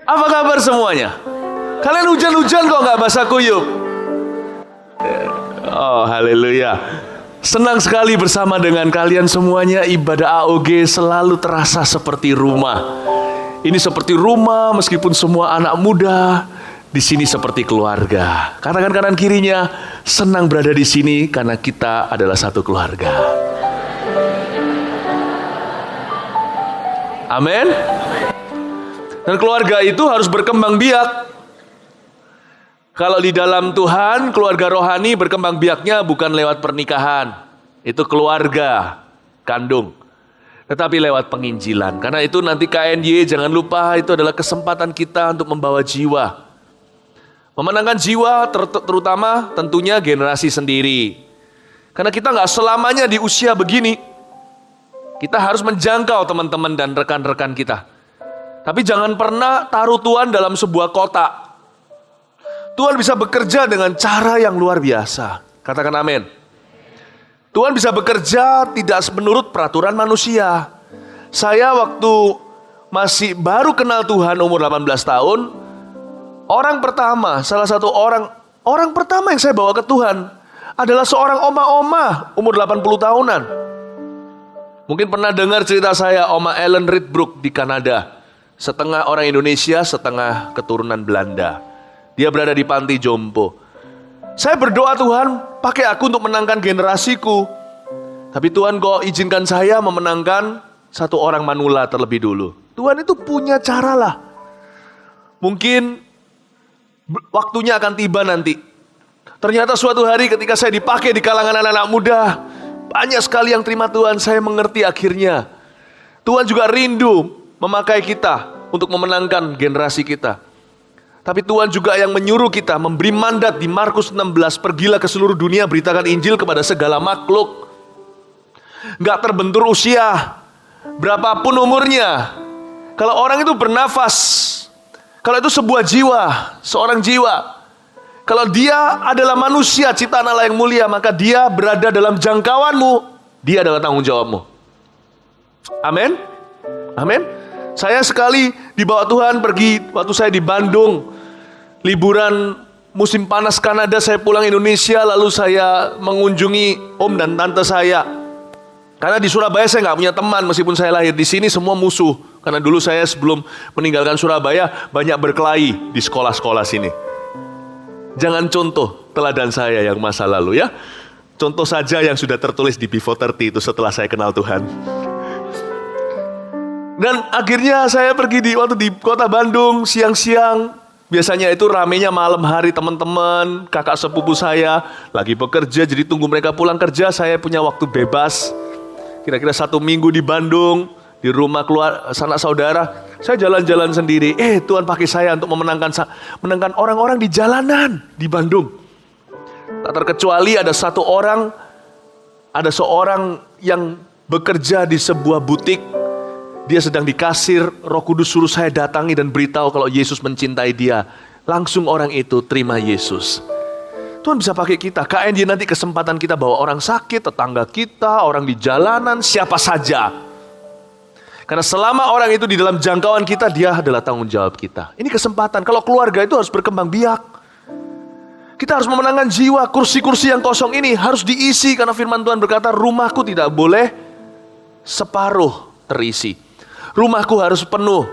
Apa kabar semuanya? Kalian hujan-hujan kok nggak basah kuyup? Oh, haleluya. Senang sekali bersama dengan kalian semuanya. Ibadah AOG selalu terasa seperti rumah. Ini seperti rumah meskipun semua anak muda. Di sini seperti keluarga. Katakan kanan kirinya, senang berada di sini karena kita adalah satu keluarga. Amin. Dan keluarga itu harus berkembang biak. Kalau di dalam Tuhan, keluarga rohani berkembang biaknya bukan lewat pernikahan. Itu keluarga kandung. Tetapi lewat penginjilan. Karena itu nanti KNY, jangan lupa itu adalah kesempatan kita untuk membawa jiwa. Memenangkan jiwa terutama tentunya generasi sendiri. Karena kita nggak selamanya di usia begini. Kita harus menjangkau teman-teman dan rekan-rekan kita. Tapi jangan pernah taruh Tuhan dalam sebuah kotak. Tuhan bisa bekerja dengan cara yang luar biasa. Katakan amin. Tuhan bisa bekerja tidak menurut peraturan manusia. Saya waktu masih baru kenal Tuhan umur 18 tahun, salah satu orang pertama yang saya bawa ke Tuhan adalah seorang oma-oma umur 80 tahunan. Mungkin pernah dengar cerita saya, Oma Ellen Ridbrook di Kanada. Setengah orang Indonesia, setengah keturunan Belanda. Dia berada di panti jompo. Saya berdoa, Tuhan, pakai aku untuk menangkan generasiku. Tapi Tuhan kok izinkan saya memenangkan satu orang manula terlebih dulu. Tuhan itu punya cara lah. Mungkin waktunya akan tiba nanti. Ternyata suatu hari ketika saya dipakai di kalangan anak-anak muda, banyak sekali yang terima Tuhan. Saya mengerti akhirnya. Tuhan juga rindu memakai kita untuk memenangkan generasi kita. Tapi Tuhan juga yang menyuruh kita, memberi mandat di Markus 16, pergilah ke seluruh dunia, beritakan Injil kepada segala makhluk. Gak terbentur usia, berapapun umurnya. Kalau orang itu bernafas, kalau itu sebuah jiwa, seorang jiwa, kalau dia adalah manusia ciptaan Allah yang mulia, maka dia berada dalam jangkauanmu, dia adalah tanggung jawabmu. Amin. Amin. Saya sekali dibawa Tuhan pergi waktu saya di Bandung. Liburan musim panas Kanada, saya pulang Indonesia, lalu saya mengunjungi om dan tante saya. Karena di Surabaya saya nggak punya teman, meskipun saya lahir di sini semua musuh. Karena dulu saya sebelum meninggalkan Surabaya banyak berkelahi di sekolah-sekolah sini. Jangan contoh teladan saya yang masa lalu ya. Contoh saja yang sudah tertulis di Before 30 itu setelah saya kenal Tuhan. Dan akhirnya saya pergi waktu di kota Bandung siang-siang. Biasanya itu ramenya malam hari teman-teman, kakak sepupu saya lagi bekerja, jadi tunggu mereka pulang kerja, saya punya waktu bebas. Kira-kira 1 minggu di Bandung, di rumah sanak saudara, saya jalan-jalan sendiri. Tuhan pakai saya untuk menangkan orang-orang di jalanan di Bandung. Tak terkecuali ada seorang yang bekerja di sebuah butik. Dia sedang di kasir, Roh Kudus suruh saya datangi dan beritahu kalau Yesus mencintai dia. Langsung orang itu terima Yesus. Tuhan bisa pakai kita. KNJ nanti kesempatan kita bawa orang sakit, tetangga kita, orang di jalanan, siapa saja. Karena selama orang itu di dalam jangkauan kita, dia adalah tanggung jawab kita. Ini kesempatan. Kalau keluarga itu harus berkembang biak. Kita harus memenangkan jiwa. Kursi-kursi yang kosong ini harus diisi. Karena firman Tuhan berkata, rumahku tidak boleh separuh terisi. Rumahku harus penuh.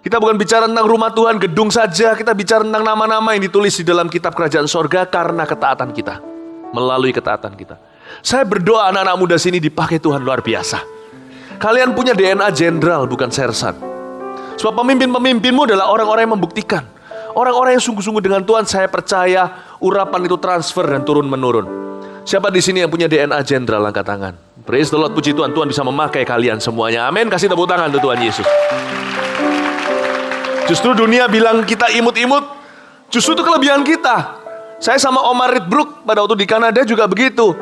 Kita bukan bicara tentang rumah Tuhan, gedung saja. Kita bicara tentang nama-nama yang ditulis di dalam kitab kerajaan sorga karena ketaatan kita. Melalui ketaatan kita. Saya berdoa anak-anak muda sini dipakai Tuhan luar biasa. Kalian punya DNA jenderal, bukan sersan. Sebab pemimpin-pemimpinmu adalah orang-orang yang membuktikan. Orang-orang yang sungguh-sungguh dengan Tuhan, saya percaya urapan itu transfer dan turun-menurun. Siapa di sini yang punya DNA jenderal, angkat tangan. Praise the Lord, puji Tuhan. Tuhan bisa memakai kalian semuanya. Amin. Kasih tepuk tangan untuk Tuhan Yesus. Justru dunia bilang kita imut-imut. Justru itu kelebihan kita. Saya sama Omar Ridbrook pada waktu di Kanada juga begitu.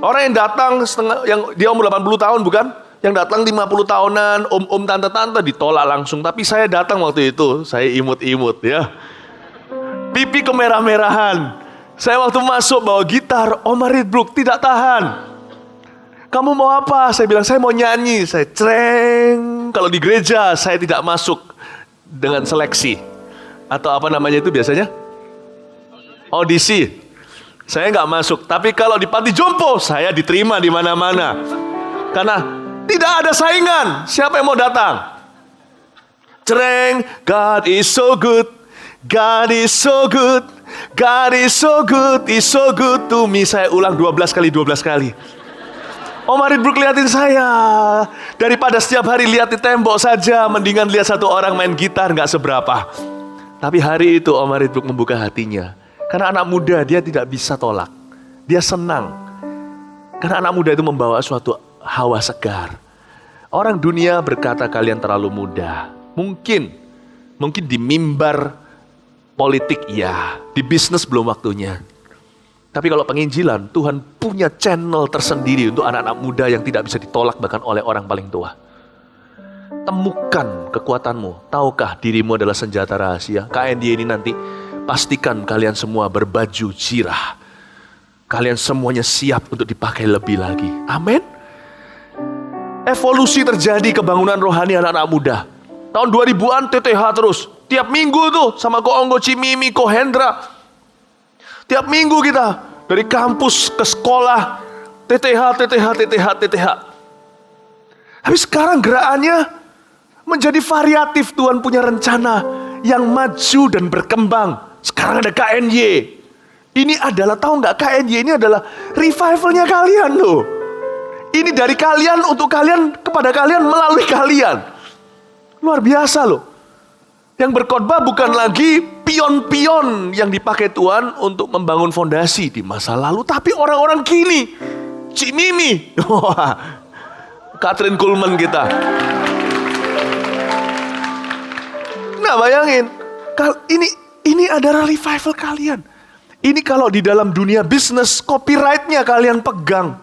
Orang yang datang yang dia umur 80 tahun bukan? Yang datang 50 tahunan, om-om, tante-tante ditolak langsung. Tapi saya datang waktu itu, saya imut-imut ya. Pipi kemerah-merahan. Saya waktu masuk bawa gitar, Omar Ridbrook tidak tahan. Kamu mau apa? Saya bilang, saya mau nyanyi. Saya cereng. Kalau di gereja, saya tidak masuk dengan seleksi. Atau apa namanya itu biasanya? Audisi. Saya nggak masuk. Tapi kalau di panti jompo, saya diterima di mana-mana. Karena tidak ada saingan. Siapa yang mau datang? Cereng, God is so good. God is so good. God is so good. Is so good to me. Saya ulang 12 kali. Om Arit Brook liatin saya. Daripada setiap hari lihat di tembok saja, mendingan lihat satu orang main gitar, nggak seberapa. Tapi hari itu Om Arit Brook membuka hatinya. Karena anak muda dia tidak bisa tolak. Dia senang. Karena anak muda itu membawa suatu hawa segar. Orang dunia berkata kalian terlalu muda. Mungkin di mimbar politik ya, di bisnis belum waktunya. Tapi kalau penginjilan, Tuhan punya channel tersendiri untuk anak-anak muda yang tidak bisa ditolak bahkan oleh orang paling tua. Temukan kekuatanmu. Tahukah dirimu adalah senjata rahasia? KND ini nanti pastikan kalian semua berbaju zirah. Kalian semuanya siap untuk dipakai lebih lagi. Amin. Evolusi terjadi kebangunan rohani anak-anak muda. Tahun 2000-an TTH terus. Tiap minggu tuh sama Ko Onggo, Cimimi, Ko Hendra. Tiap minggu kita dari kampus ke sekolah TTH. Tapi sekarang gerakannya menjadi variatif. Tuhan punya rencana yang maju dan berkembang. Sekarang ada KNY. Ini adalah, tahu nggak, KNY ini adalah revivalnya kalian loh. Ini dari kalian untuk kalian, kepada kalian, melalui kalian. Luar biasa loh. Yang berkhotbah bukan lagi pion-pion yang dipakai Tuhan untuk membangun fondasi di masa lalu. Tapi orang-orang kini. Cik Mimi. Catherine Kuhlman kita. Nah bayangin. Ini adalah revival kalian. Ini kalau di dalam dunia bisnis, copyright-nya kalian pegang.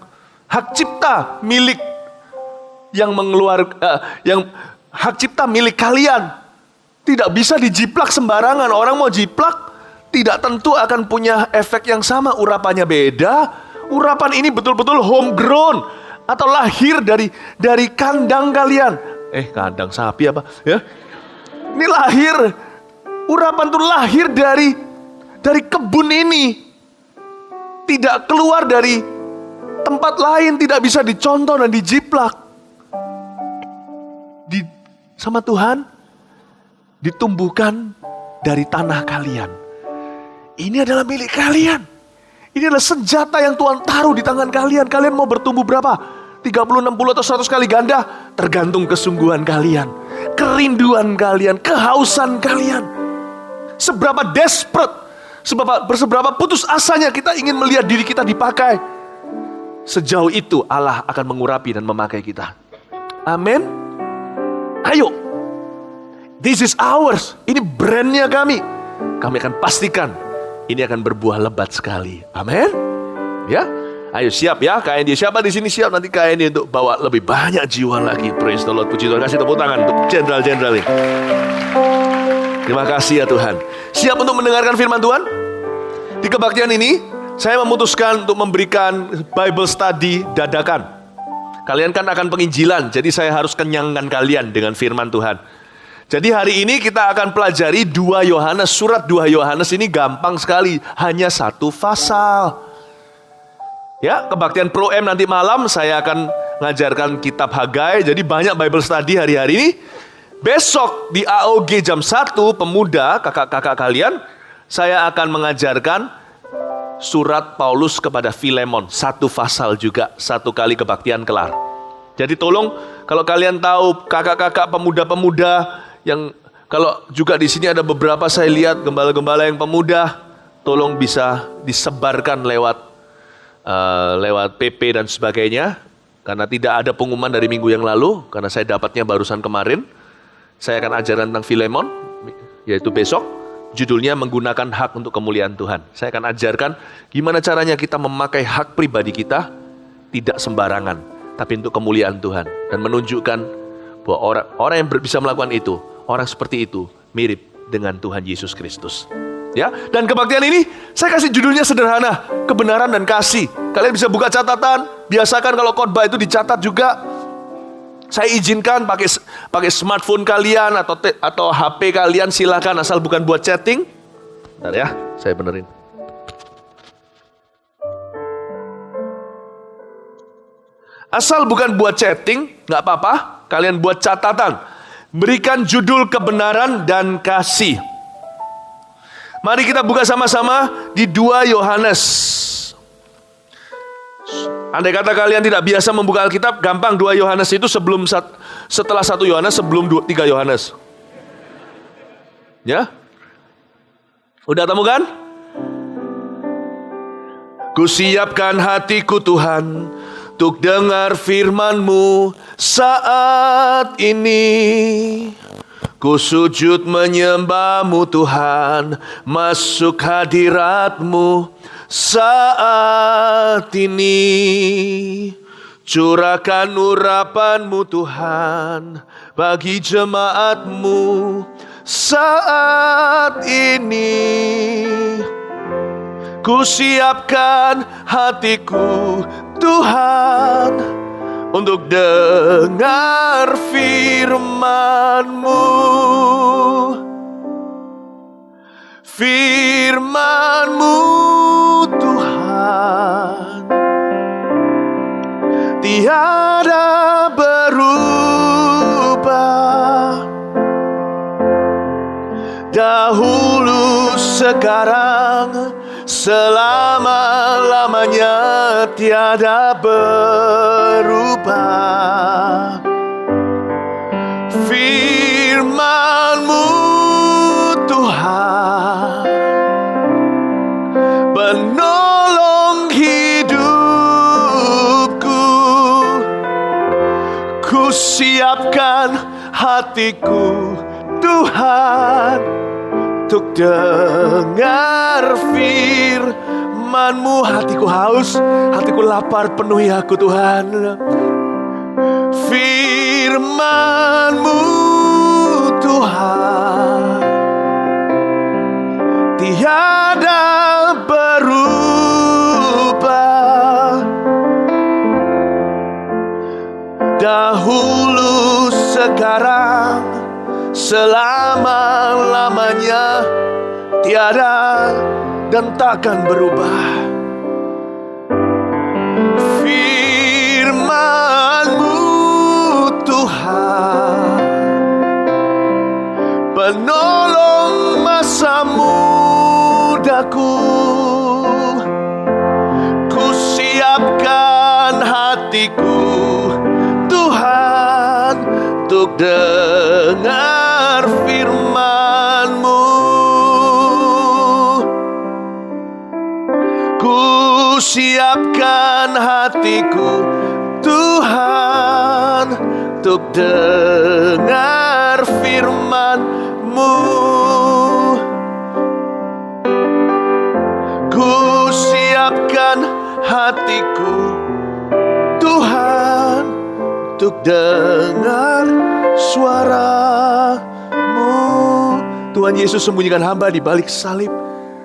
Hak cipta milik hak cipta milik kalian. Tidak bisa dijiplak sembarangan. Orang mau jiplak, tidak tentu akan punya efek yang sama. Urapannya beda. Urapan ini betul-betul homegrown. Atau lahir dari kandang kalian. Kandang sapi apa? Ya. Ini lahir. Urapan itu lahir dari kebun ini. Tidak keluar dari tempat lain. Tidak bisa dicontoh dan dijiplak. Sama Tuhan ditumbuhkan dari tanah kalian. Ini adalah milik kalian. Ini adalah senjata yang Tuhan taruh di tangan kalian. Kalian mau bertumbuh berapa? 30, 60 atau 100 kali ganda? Tergantung kesungguhan kalian, kerinduan kalian, kehausan kalian. Seberapa desperate, seberapa putus asanya kita ingin melihat diri kita dipakai. Sejauh itu Allah akan mengurapi dan memakai kita. Amin. Ayo. This is ours. Ini brandnya kami. Kami akan pastikan ini akan berbuah lebat sekali. Amin. Ya, ayo siap ya KND. Siapa di sini siap nanti KND untuk bawa lebih banyak jiwa lagi. Praise the Lord. Puji Tuhan. Kasih tepuk tangan untuk jenderal-jenderal ini. Terima kasih ya Tuhan. Siap untuk mendengarkan firman Tuhan? Di kebaktian ini saya memutuskan untuk memberikan Bible study dadakan. Kalian kan akan penginjilan, jadi saya harus kenyangkan kalian dengan firman Tuhan. Jadi hari ini kita akan pelajari 2 Yohanes. Surat 2 Yohanes ini gampang sekali. Hanya 1 pasal. Ya, kebaktian Pro M nanti malam saya akan ngajarkan kitab Hagai. Jadi banyak Bible study hari-hari ini. Besok di AOG jam 1 pemuda, kakak-kakak kalian, saya akan mengajarkan surat Paulus kepada Filemon. 1 pasal juga, 1 kali kebaktian kelar. Jadi tolong kalau kalian tahu kakak-kakak pemuda-pemuda yang kalau juga di sini ada beberapa saya lihat gembala-gembala yang pemuda, tolong bisa disebarkan lewat PP dan sebagainya, karena tidak ada pengumuman dari minggu yang lalu, karena saya dapatnya barusan kemarin. Saya akan ajarkan tentang Filemon, yaitu besok. Judulnya menggunakan hak untuk kemuliaan Tuhan. Saya akan ajarkan gimana caranya kita memakai hak pribadi kita tidak sembarangan, tapi untuk kemuliaan Tuhan, dan menunjukkan bahwa orang yang bisa melakukan itu, orang seperti itu mirip dengan Tuhan Yesus Kristus. Ya, dan kebaktian ini saya kasih judulnya sederhana, kebenaran dan kasih. Kalian bisa buka catatan, biasakan kalau khotbah itu dicatat juga. Saya izinkan pakai smartphone kalian atau HP kalian, silakan, asal bukan buat chatting. Bentar ya, saya benerin. Asal bukan buat chatting, nggak apa-apa. Kalian buat catatan. Berikan judul kebenaran dan kasih. Mari kita buka sama-sama di 2 Yohanes. Andai kata kalian tidak biasa membuka Alkitab, gampang, 2 Yohanes itu setelah 1 Yohanes, sebelum 3 Yohanes. Ya? Udah temu kan? Kusiapkan hatiku Tuhan untuk dengar firman-Mu saat ini. Ku sujud menyembah-Mu Tuhan, masuk hadirat-Mu saat ini. Curahkan urapan-Mu Tuhan bagi jemaat-Mu saat ini. Ku siapkan hatiku Tuhan untuk dengar firman-Mu. Firman-Mu Tuhan tiada berubah, dahulu, sekarang, selama-lamanya tiada berubah. Firman-Mu Tuhan penolong hidupku. Ku siapkan hatiku Tuhan untuk dengar firman-Mu. Hatiku haus, hatiku lapar, penuhi aku Tuhan. Firman-Mu Tuhan tiada berubah, dahulu, sekarang, selama-lamanya tiada dan takkan berubah. Firman-Mu Tuhan penolong masa mudaku. Ku siapkan hatiku Tuhan untuk dengar firman-Mu. Ku siapkan hatiku Tuhan untuk dengar firman-Mu. Ku siapkan hatiku Tuhan untuk dengar suara-Mu. Tuhan Yesus, sembunyikan hamba di balik salib.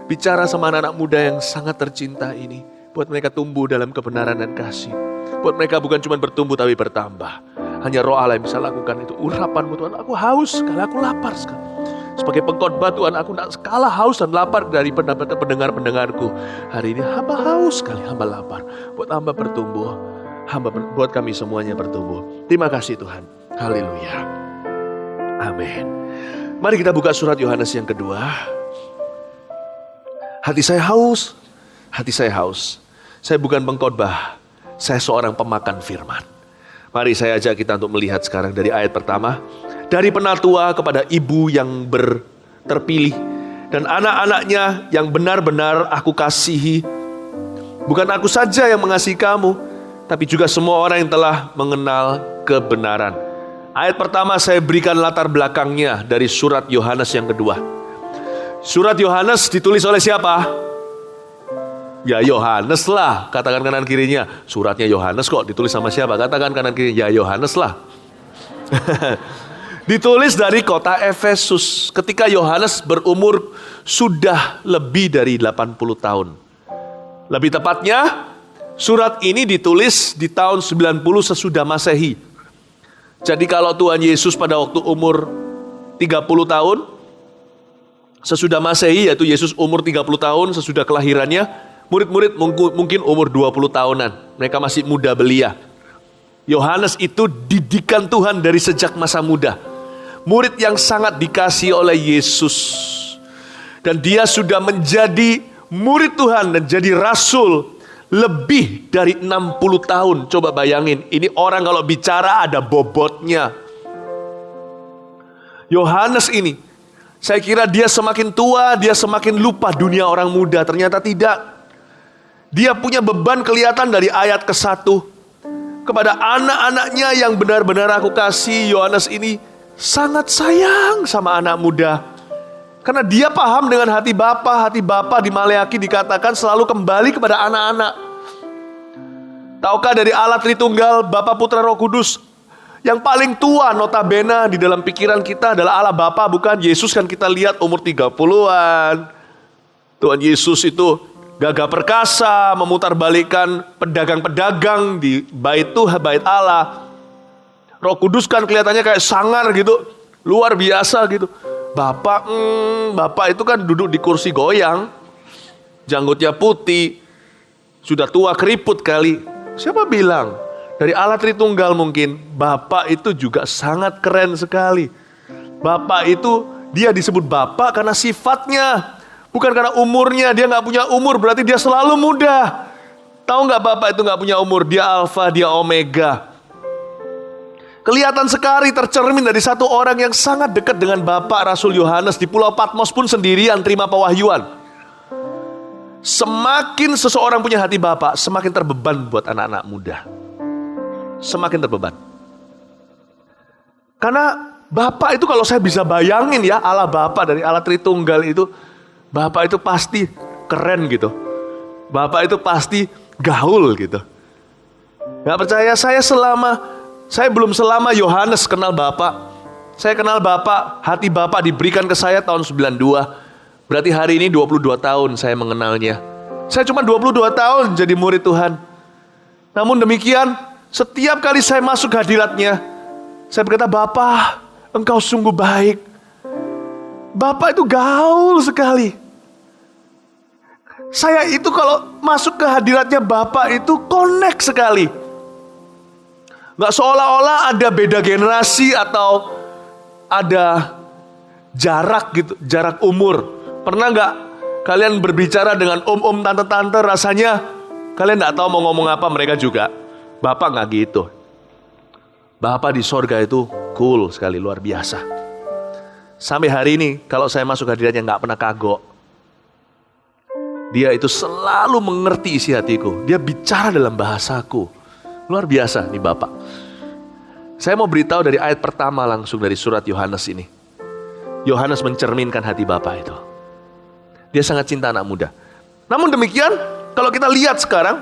Bicara sama anak-anak muda yang sangat tercinta ini. Buat mereka tumbuh dalam kebenaran dan kasih. Buat mereka bukan cuma bertumbuh tapi bertambah. Hanya Roh Allah yang bisa lakukan itu. Urapan-Mu Tuhan, aku haus sekali, aku lapar sekali. Sebagai pengkhotbah Tuhan, aku tak kalah haus dan lapar dari pendengar-pendengarku. Hari ini hamba haus sekali, hamba lapar. Buat hamba bertumbuh, buat kami semuanya bertumbuh. Terima kasih Tuhan. Haleluya. Amin. Mari kita buka surat Yohanes yang kedua. Hati saya haus, hati saya haus. Saya bukan pengkhotbah, saya seorang pemakan firman. Mari saya ajak kita untuk melihat sekarang dari ayat pertama. Dari penatua kepada ibu yang terpilih dan anak-anaknya yang benar-benar aku kasihi. Bukan aku saja yang mengasihi kamu, tapi juga semua orang yang telah mengenal kebenaran. Ayat pertama saya berikan latar belakangnya dari surat Yohanes yang kedua. Surat Yohanes ditulis oleh siapa? Ya Yohanes lah, katakan kanan kirinya. Suratnya Yohanes kok, ditulis sama siapa? Katakan kanan kirinya, ya Yohanes lah. Ditulis dari kota Efesus ketika Yohanes berumur sudah lebih dari 80 tahun. Lebih tepatnya, surat ini ditulis di tahun 90 sesudah Masehi. Jadi kalau Tuhan Yesus pada waktu umur 30 tahun, sesudah Masehi, yaitu Yesus umur 30 tahun sesudah kelahirannya, murid-murid mungkin umur 20 tahunan. Mereka masih muda belia. Yohanes itu didikan Tuhan dari sejak masa muda. Murid yang sangat dikasihi oleh Yesus. Dan dia sudah menjadi murid Tuhan dan jadi rasul lebih dari 60 tahun. Coba bayangin, ini orang kalau bicara ada bobotnya. Yohanes ini, saya kira dia semakin tua, dia semakin lupa dunia orang muda. Ternyata tidak. Dia punya beban kelihatan dari ayat ke-1. Kepada anak-anaknya yang benar-benar aku kasih, Yohanes ini sangat sayang sama anak muda. Karena dia paham dengan hati Bapa di Maleaki dikatakan selalu kembali kepada anak-anak. Tahukah dari Allah Tritunggal, Bapa, Putra, Roh Kudus, yang paling tua notabene di dalam pikiran kita adalah Allah Bapa, bukan? Yesus kan kita lihat umur 30-an. Tuhan Yesus itu gagah perkasa, memutarbalikkan pedagang-pedagang di bait Tuhan, bait Allah. Roh Kudus kan kelihatannya kayak sangar gitu, luar biasa gitu. Bapak itu kan duduk di kursi goyang, janggutnya putih, sudah tua keriput kali. Siapa bilang? Dari Allah Tritunggal mungkin, Bapak itu juga sangat keren sekali. Bapak itu, dia disebut Bapak karena sifatnya, bukan karena umurnya. Dia gak punya umur, berarti dia selalu muda. Tahu gak Bapak itu gak punya umur? Dia Alfa, dia Omega. Kelihatan sekali tercermin dari satu orang yang sangat dekat dengan Bapak Rasul Yohanes. Di Pulau Patmos pun sendirian terima pewahyuan. Semakin seseorang punya hati Bapak, semakin terbeban buat anak-anak muda. Semakin terbeban. Karena Bapak itu kalau saya bisa bayangin ya, Allah Bapa dari Allah Tritunggal itu, Bapak itu pasti keren gitu. Bapak itu pasti gaul gitu. Gak percaya, saya belum selama Yohanes kenal Bapak. Saya kenal Bapak, hati Bapak diberikan ke saya tahun 92. Berarti hari ini 22 tahun saya mengenalnya. Saya cuma 22 tahun jadi murid Tuhan. Namun demikian, setiap kali saya masuk hadiratnya, saya berkata, Bapak, Engkau sungguh baik. Bapak itu gaul sekali. Saya itu kalau masuk ke hadiratnya Bapak itu connect sekali. Gak seolah-olah ada beda generasi atau ada jarak gitu, jarak umur. Pernah gak kalian berbicara dengan om-om, tante-tante, rasanya kalian gak tahu mau ngomong apa, mereka juga. Bapak gak gitu. Bapak di sorga itu cool sekali, luar biasa. Sampai hari ini kalau saya masuk hadiratnya gak pernah kagok. Dia itu selalu mengerti isi hatiku. Dia bicara dalam bahasaku. Luar biasa nih Bapak. Saya mau beritahu dari ayat pertama langsung dari surat Yohanes ini. Yohanes mencerminkan hati Bapak itu. Dia sangat cinta anak muda. Namun demikian, kalau kita lihat sekarang,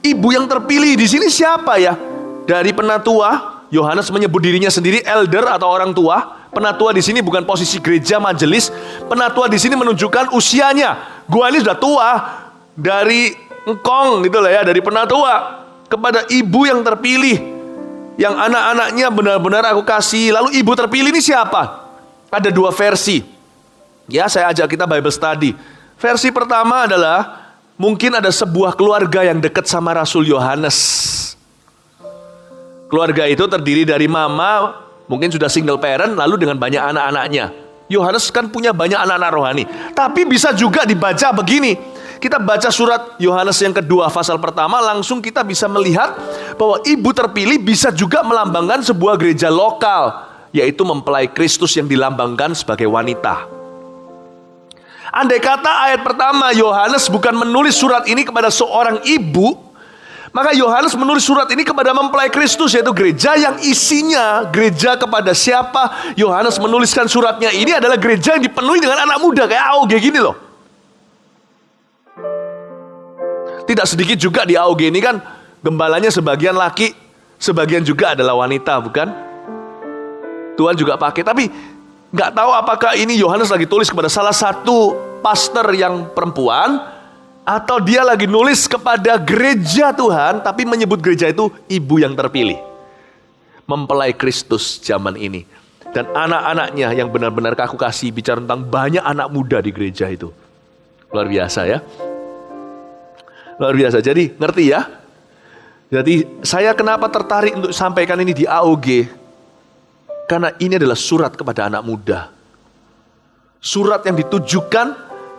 ibu yang terpilih di sini siapa ya? Dari penatua, Yohanes menyebut dirinya sendiri elder atau orang tua. Penatua di sini bukan posisi gereja majelis. Penatua di sini menunjukkan usianya. Gua ini sudah tua, dari engkong gitu lah ya, dari penatua kepada ibu yang terpilih, yang anak-anaknya benar-benar aku kasih. Lalu ibu terpilih ini siapa? Ada dua versi. Ya, saya ajak kita Bible study. Versi pertama adalah mungkin ada sebuah keluarga yang dekat sama Rasul Yohanes. Keluarga itu terdiri dari mama, mungkin sudah single parent, lalu dengan banyak anak-anaknya. Yohanes kan punya banyak anak-anak rohani. Tapi bisa juga dibaca begini. Kita baca surat Yohanes yang kedua, pasal pertama, langsung kita bisa melihat bahwa ibu terpilih bisa juga melambangkan sebuah gereja lokal, yaitu mempelai Kristus yang dilambangkan sebagai wanita. Andai kata ayat pertama Yohanes bukan menulis surat ini kepada seorang ibu, maka Yohanes menulis surat ini kepada mempelai Kristus, yaitu gereja yang isinya gereja kepada siapa Yohanes menuliskan suratnya ini adalah gereja yang dipenuhi dengan anak muda kayak AOG gini loh. Tidak sedikit juga di AOG ini kan gembalanya sebagian laki, sebagian juga adalah wanita, bukan? Tuhan juga pakai, tapi nggak tahu apakah ini Yohanes lagi tulis kepada salah satu pastor yang perempuan, atau dia lagi nulis kepada gereja Tuhan, tapi menyebut gereja itu ibu yang terpilih. mempelai Kristus zaman ini. Dan anak-anaknya yang benar-benar aku kasih, bicara tentang banyak anak muda di gereja itu. Luar biasa ya. Luar biasa. Jadi ngerti ya? Jadi saya kenapa tertarik untuk sampaikan ini di AOG? Karena ini adalah surat kepada anak muda. Surat yang ditujukan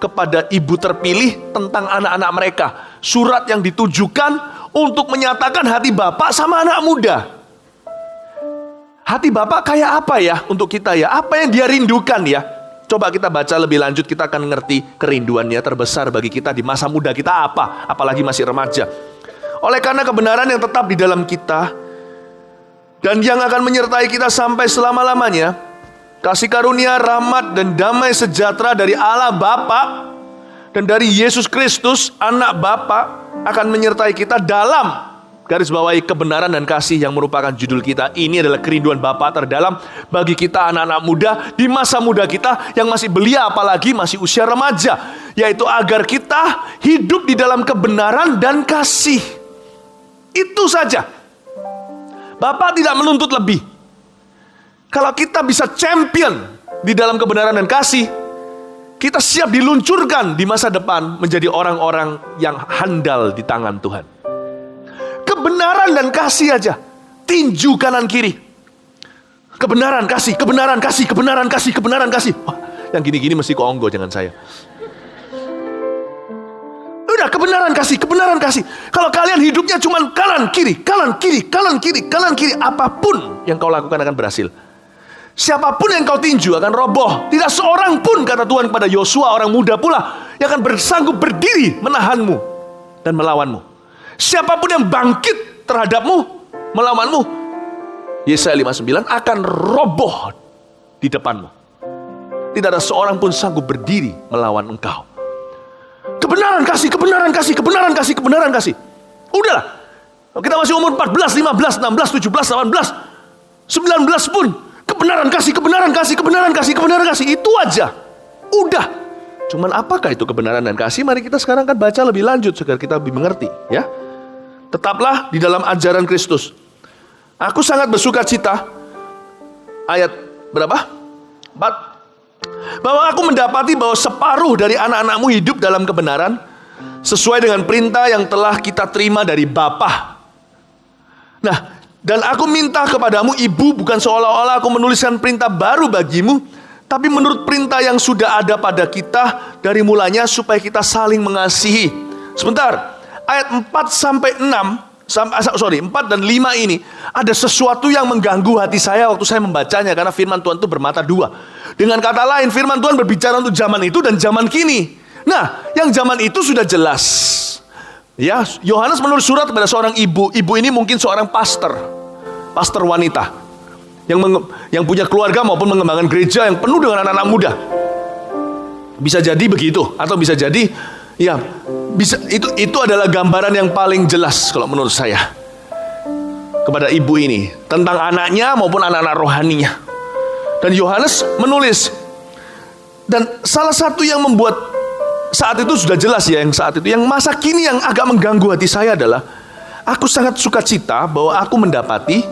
kepada ibu terpilih tentang anak-anak mereka. Surat yang ditujukan untuk menyatakan hati Bapak sama anak muda. Hati Bapak kayak apa ya untuk kita ya? Apa yang dia rindukan ya? Coba kita baca lebih lanjut, kita akan ngerti kerinduannya terbesar bagi kita di masa muda kita apa? Apalagi masih remaja. Oleh karena kebenaran yang tetap di dalam kita dan yang akan menyertai kita sampai selama-lamanya, kasih karunia, rahmat, dan damai sejahtera dari Allah Bapa dan dari Yesus Kristus, anak Bapa, akan menyertai kita dalam garis bawahi kebenaran dan kasih yang merupakan judul kita. Ini adalah kerinduan Bapa terdalam bagi kita anak-anak muda di masa muda kita yang masih belia, apalagi masih usia remaja, yaitu agar kita hidup di dalam kebenaran dan kasih. Itu saja. Bapak tidak menuntut lebih. Kalau kita bisa champion di dalam kebenaran dan kasih, kita siap diluncurkan di masa depan menjadi orang-orang yang handal di tangan Tuhan. Kebenaran dan kasih aja, tinju kanan kiri. Kebenaran kasih, kebenaran kasih, kebenaran kasih, kebenaran kasih. Wah, yang gini-gini mesti keonggo, jangan saya. Udah, kebenaran kasih, kebenaran kasih. Kalau kalian hidupnya cuma kanan kiri, kanan kiri, kanan kiri, kanan kiri, apapun yang kau lakukan akan berhasil. Siapapun yang kau tinju akan roboh. Tidak seorang pun, kata Tuhan kepada Yosua, orang muda pula, yang akan bersanggup berdiri menahanmu dan melawanmu. Siapapun yang bangkit terhadapmu, melawanmu, Yesaya 59, akan roboh di depanmu. Tidak ada seorang pun sanggup berdiri melawan engkau. Kebenaran kasih, kebenaran kasih, kebenaran kasih, kebenaran kasih. Udahlah, kita masih umur 14, 15, 16, 17, 18, 19 pun, kebenaran kasih, kebenaran kasih, kebenaran kasih, kebenaran kasih. Itu aja. Udah. Cuman apakah itu kebenaran dan kasih? Mari kita sekarang kan baca lebih lanjut agar kita lebih mengerti, ya. Tetaplah di dalam ajaran Kristus. Aku sangat bersuka cita. Ayat berapa? 4. Bahwa aku mendapati bahwa separuh dari anak-anakmu hidup dalam kebenaran, sesuai dengan perintah yang telah kita terima dari Bapa. Nah, dan aku minta kepadamu, ibu, bukan seolah-olah aku menuliskan perintah baru bagimu, tapi menurut perintah yang sudah ada pada kita dari mulanya, supaya kita saling mengasihi. Sebentar, ayat 4 sampai 6, 4 dan 5 ini, ada sesuatu yang mengganggu hati saya waktu saya membacanya, karena firman Tuhan itu bermata dua. Dengan kata lain, firman Tuhan berbicara untuk zaman itu dan zaman kini. Nah, yang zaman itu sudah jelas. Ya, Yohanes menulis surat kepada seorang ibu. Ibu ini mungkin seorang pastor wanita yang punya keluarga maupun mengembangkan gereja yang penuh dengan anak-anak muda. Bisa jadi begitu, atau bisa jadi ya, bisa itu adalah gambaran yang paling jelas kalau menurut saya kepada ibu ini tentang anaknya maupun anak-anak rohaninya. Dan Yohanes menulis, dan salah satu yang membuat saat itu sudah jelas ya, yang saat itu, yang masa kini yang agak mengganggu hati saya adalah, aku sangat suka cita bahwa aku mendapati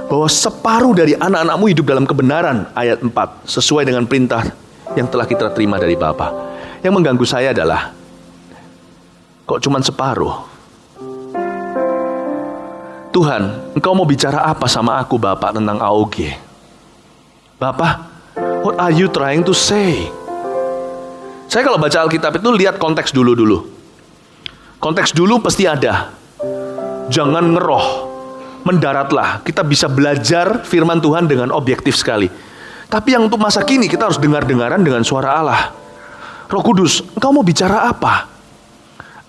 bahwa separuh dari anak-anakmu hidup dalam kebenaran, ayat 4, sesuai dengan perintah yang telah kita terima dari Bapa. Yang mengganggu saya adalah, kok cuma separuh? Tuhan, Engkau mau bicara apa sama aku, Bapak, tentang AOG? Bapak, what are you trying to say? Saya kalau baca Alkitab itu lihat konteks dulu. Konteks dulu pasti ada. Jangan ngeroh, mendaratlah. Kita bisa belajar firman Tuhan dengan objektif sekali. Tapi yang untuk masa kini kita harus dengar-dengaran dengan suara Allah. Roh Kudus, Engkau mau bicara apa?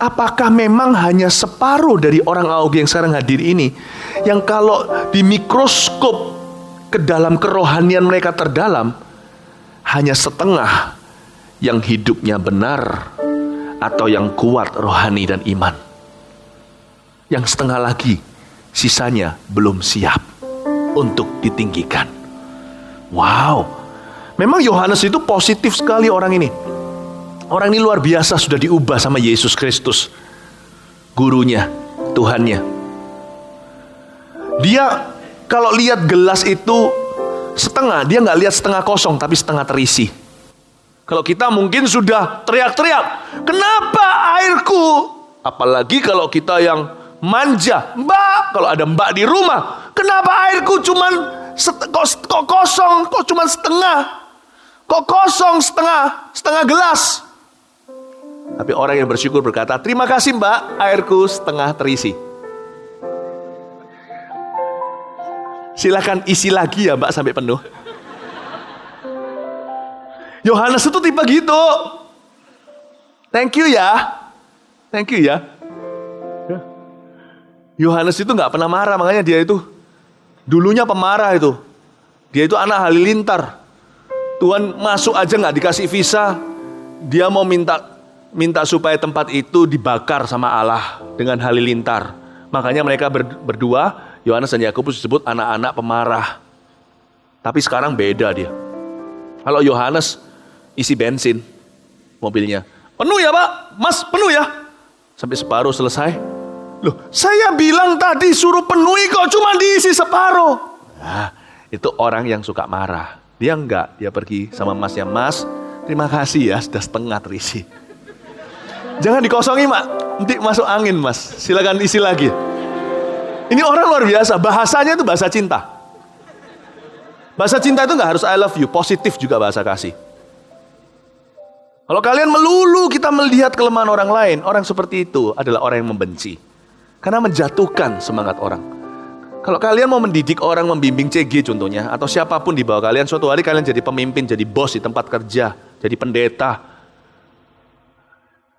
Apakah memang hanya separuh dari orang AOG yang sekarang hadir ini, yang kalau di mikroskop ke dalam kerohanian mereka terdalam, hanya setengah yang hidupnya benar atau yang kuat rohani dan iman? Yang setengah lagi, sisanya belum siap untuk ditinggikan. Wow, memang Yohanes itu positif sekali orang ini. Orang ini luar biasa, sudah diubah sama Yesus Kristus, gurunya, Tuhannya. Dia kalau lihat gelas itu setengah, dia nggak lihat setengah kosong, tapi setengah terisi. Kalau kita mungkin sudah teriak-teriak, kenapa airku? Apalagi kalau kita yang manja, Mbak, kalau ada Mbak di rumah, kenapa airku cuman kok kosong, kok cuman setengah? Kok kosong setengah gelas? Tapi orang yang bersyukur berkata, terima kasih Mbak, airku setengah terisi. Silakan isi lagi ya Mbak sampai penuh. Yohanes itu tipe gitu. Thank you ya. Thank you ya. Yohanes itu gak pernah marah, makanya dia itu dulunya pemarah itu. Dia itu anak halilintar. Tuhan masuk aja gak dikasih visa. Dia mau minta supaya tempat itu dibakar sama Allah dengan halilintar. Makanya mereka berdua, Yohanes dan Yakobus, disebut anak-anak pemarah. Tapi sekarang beda dia. Kalau Yohanes isi bensin mobilnya, penuh ya Pak, Mas penuh ya, sampai separuh selesai. Loh, saya bilang tadi suruh penuhi kok cuma diisi separuh. Nah, itu orang yang suka marah. Dia enggak, dia pergi sama masnya, Mas, terima kasih ya sudah setengah terisi. Jangan dikosongi Mak, nanti masuk angin Mas, silakan isi lagi. Ini orang luar biasa, bahasanya itu bahasa cinta. Bahasa cinta itu enggak harus I love you, positif juga bahasa kasih. Kalau kalian melulu kita melihat kelemahan orang lain, orang seperti itu adalah orang yang membenci. Karena menjatuhkan semangat orang. Kalau kalian mau mendidik orang, membimbing CG contohnya, atau siapapun di bawah kalian, suatu hari kalian jadi pemimpin, jadi bos di tempat kerja, jadi pendeta,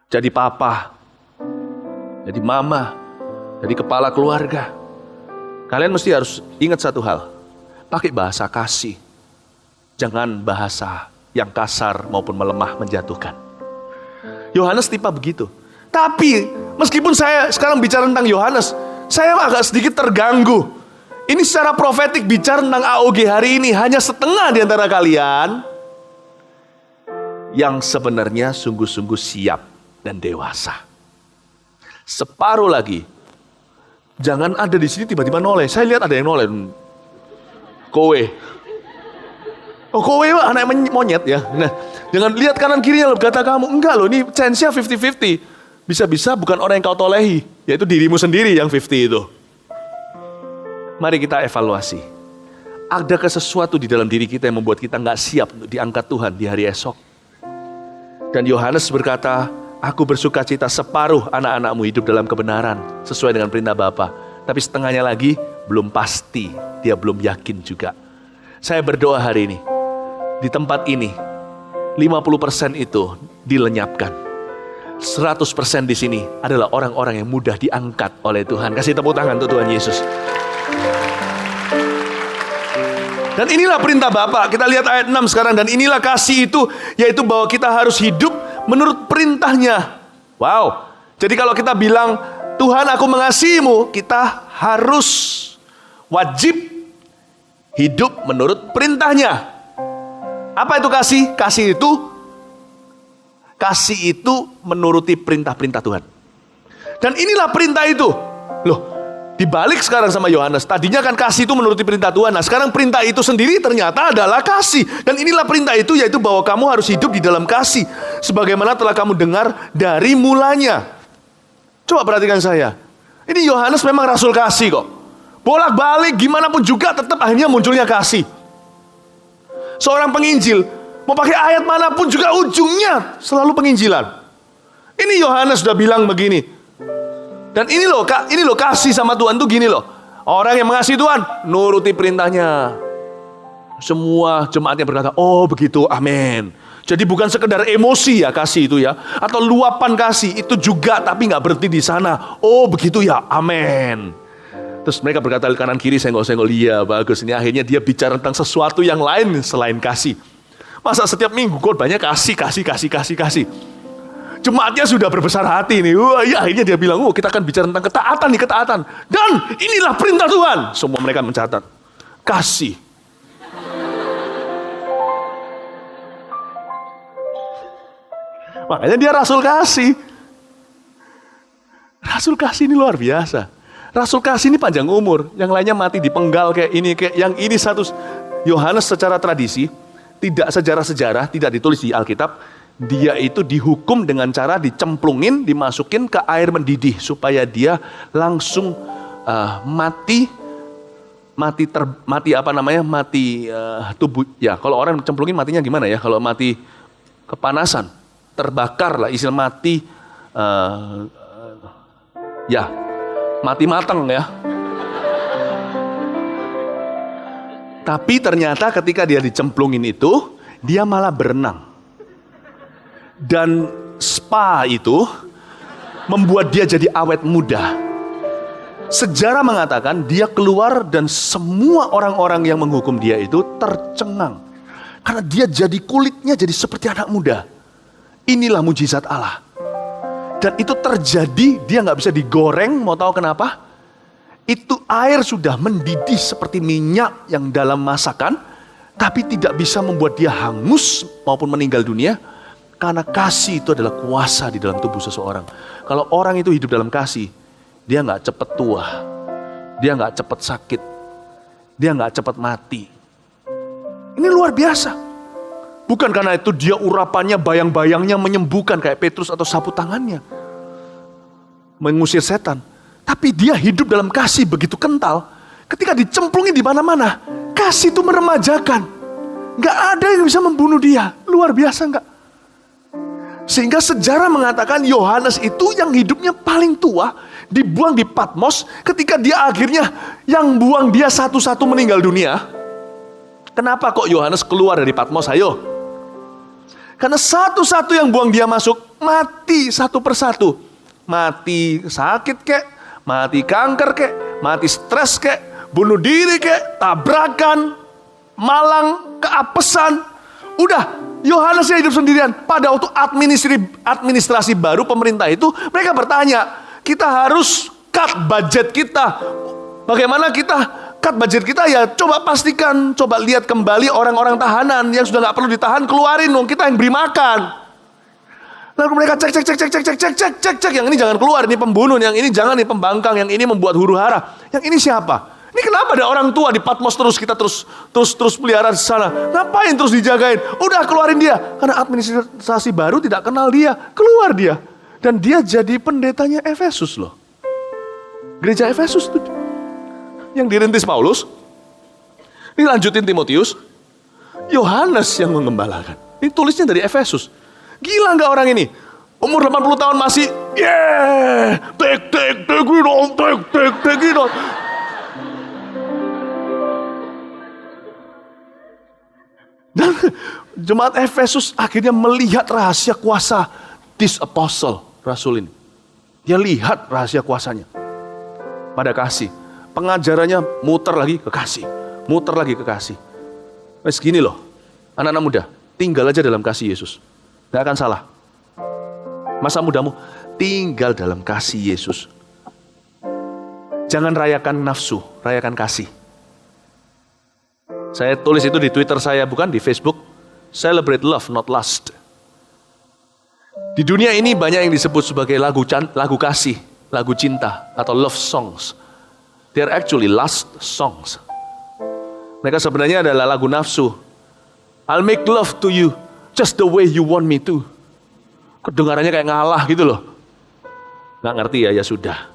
jadi papa, jadi mama, jadi kepala keluarga. Kalian mesti harus ingat satu hal, pakai bahasa kasih. Jangan bahasa yang kasar maupun melemah, menjatuhkan. Yohanes tipe begitu. Tapi meskipun saya sekarang bicara tentang Yohanes, saya agak sedikit terganggu. Ini secara profetik bicara tentang AOG hari ini, hanya setengah di antara kalian yang sebenarnya sungguh-sungguh siap dan dewasa. Separuh lagi, jangan ada di sini tiba-tiba noleh. Saya lihat ada yang noleh. Kowe. Oh kowe anak monyet ya. Nah, jangan lihat kanan kirinya loh, kata kamu. Enggak loh, ini chance-nya 50-50. Bisa-bisa bukan orang yang kau tolehi, yaitu dirimu sendiri yang 50 itu. Mari kita evaluasi. Adakah sesuatu di dalam diri kita yang membuat kita gak siap untuk diangkat Tuhan di hari esok? Dan Yohanes berkata, aku bersuka cita separuh anak-anakmu hidup dalam kebenaran, sesuai dengan perintah Bapa. Tapi setengahnya lagi, belum pasti, dia belum yakin juga. Saya berdoa hari ini, di tempat ini, 50% itu dilenyapkan. 100% di sini adalah orang-orang yang mudah diangkat oleh Tuhan. Kasih tepuk tangan untuk Tuhan Yesus. Dan inilah perintah Bapa. Kita lihat ayat 6 sekarang. Dan inilah kasih itu, yaitu bahwa kita harus hidup menurut perintahnya. Wow. Jadi kalau kita bilang, Tuhan aku mengasihimu, kita harus wajib hidup menurut perintahnya. Apa itu kasih? Kasih itu menuruti perintah-perintah Tuhan. Dan inilah perintah itu. Loh, dibalik sekarang sama Yohanes. Tadinya kan kasih itu menuruti perintah Tuhan. Nah sekarang perintah itu sendiri ternyata adalah kasih. Dan inilah perintah itu, yaitu bahwa kamu harus hidup di dalam kasih. Sebagaimana telah kamu dengar dari mulanya. Coba perhatikan saya. Ini Yohanes memang rasul kasih kok. Bolak-balik gimana pun juga tetap akhirnya munculnya kasih. Seorang penginjil mau pakai ayat manapun juga ujungnya selalu penginjilan. Ini Yohanes sudah bilang begini. Dan ini loh kasih sama Tuhan tuh gini loh. Orang yang mengasihi Tuhan nuruti perintahnya. Semua jemaatnya berkata, oh begitu, amin. Jadi bukan sekedar emosi ya kasih itu ya, atau luapan kasih itu juga, tapi nggak berhenti di sana. Oh begitu ya, amin. Terus mereka berkata kanan kiri, senggol-senggol, iya bagus. Ini akhirnya dia bicara tentang sesuatu yang lain selain kasih. Masa setiap minggu banyak kasih. Jemaatnya sudah berbesar hati nih. Wah, ya, akhirnya dia bilang, kita akan bicara tentang ketaatan. Dan inilah perintah Tuhan. Semua mereka mencatat. Kasih. Makanya dia rasul kasih. Rasul kasih ini luar biasa. Rasul kasih ini panjang umur, yang lainnya mati dipenggal kayak ini, yang ini satu. Yohanes secara tradisi, tidak sejarah-sejarah, tidak ditulis di Alkitab, dia itu dihukum dengan cara dicemplungin, dimasukin ke air mendidih supaya dia langsung mati tubuh. Ya, kalau orang cemplungin matinya gimana ya? Kalau mati kepanasan, terbakar lah, istilah mati. Mati matang ya. Tapi ternyata ketika dia dicemplungin itu, dia malah berenang. Dan spa itu membuat dia jadi awet muda. Sejarah mengatakan dia keluar dan semua orang-orang yang menghukum dia itu tercengang. Karena dia jadi kulitnya jadi seperti anak muda. Inilah mujizat Allah. Dan itu terjadi, dia gak bisa digoreng, mau tahu kenapa? Itu air sudah mendidih seperti minyak yang dalam masakan, tapi tidak bisa membuat dia hangus maupun meninggal dunia, karena kasih itu adalah kuasa di dalam tubuh seseorang. Kalau orang itu hidup dalam kasih, dia gak cepat tua, dia gak cepat sakit, dia gak cepat mati. Ini luar biasa. Bukan karena itu dia urapannya, bayang-bayangnya menyembuhkan kayak Petrus atau sapu tangannya mengusir setan. Tapi dia hidup dalam kasih begitu kental. Ketika dicemplungin di mana-mana, kasih itu meremajakan. Gak ada yang bisa membunuh dia. Luar biasa gak? Sehingga sejarah mengatakan Yohanes itu yang hidupnya paling tua, dibuang di Patmos. Ketika dia akhirnya yang buang dia satu-satu meninggal dunia. Kenapa kok Yohanes keluar dari Patmos? Ayo. Karena satu-satu yang buang dia masuk, mati satu persatu. Mati sakit kek, mati kanker kek, mati stres kek, bunuh diri kek, tabrakan, malang, keapesan. Udah, Yohanes hidup sendirian. Pada waktu administrasi baru pemerintah itu, mereka bertanya, kita harus cut budget kita. Bagaimana kita cut budget kita? Ya coba pastikan, coba lihat kembali orang-orang tahanan yang sudah gak perlu ditahan, keluarin dong, kita yang beri makan. Lalu mereka cek, yang ini jangan keluar, ini pembunuh, yang ini jangan, ini pembangkang, yang ini membuat huru hara. Yang ini siapa? Ini kenapa ada orang tua di Patmos terus pelihara di sana? Ngapain terus dijagain? Udah keluarin dia. Karena administrasi baru tidak kenal dia, keluar dia. Dan dia jadi pendetanya Efesus loh. Gereja Efesus itu yang dirintis Paulus, dilanjutin Timotius, Yohanes yang mengembalakan. Ini tulisnya dari Efesus. Gila gak orang ini? Umur 80 tahun masih, tek gitu. Dan jemaat Efesus akhirnya melihat rahasia kuasa this apostle, rasul ini. Dia lihat rahasia kuasanya pada kasih. Pengajarannya muter lagi ke kasih, muter lagi ke kasih. Wes gini loh, anak-anak muda, tinggal aja dalam kasih Yesus. Gak akan salah. Masa mudamu tinggal dalam kasih Yesus. Jangan rayakan nafsu, rayakan kasih. Saya tulis itu di Twitter saya, bukan di Facebook. Celebrate love, not lust. Di dunia ini banyak yang disebut sebagai lagu kasih, lagu cinta, atau love songs. They are actually lust songs. Mereka sebenarnya adalah lagu nafsu. I'll make love to you just the way you want me to. Kedengarannya kayak ngalah gitu loh. Nggak ngerti ya sudah.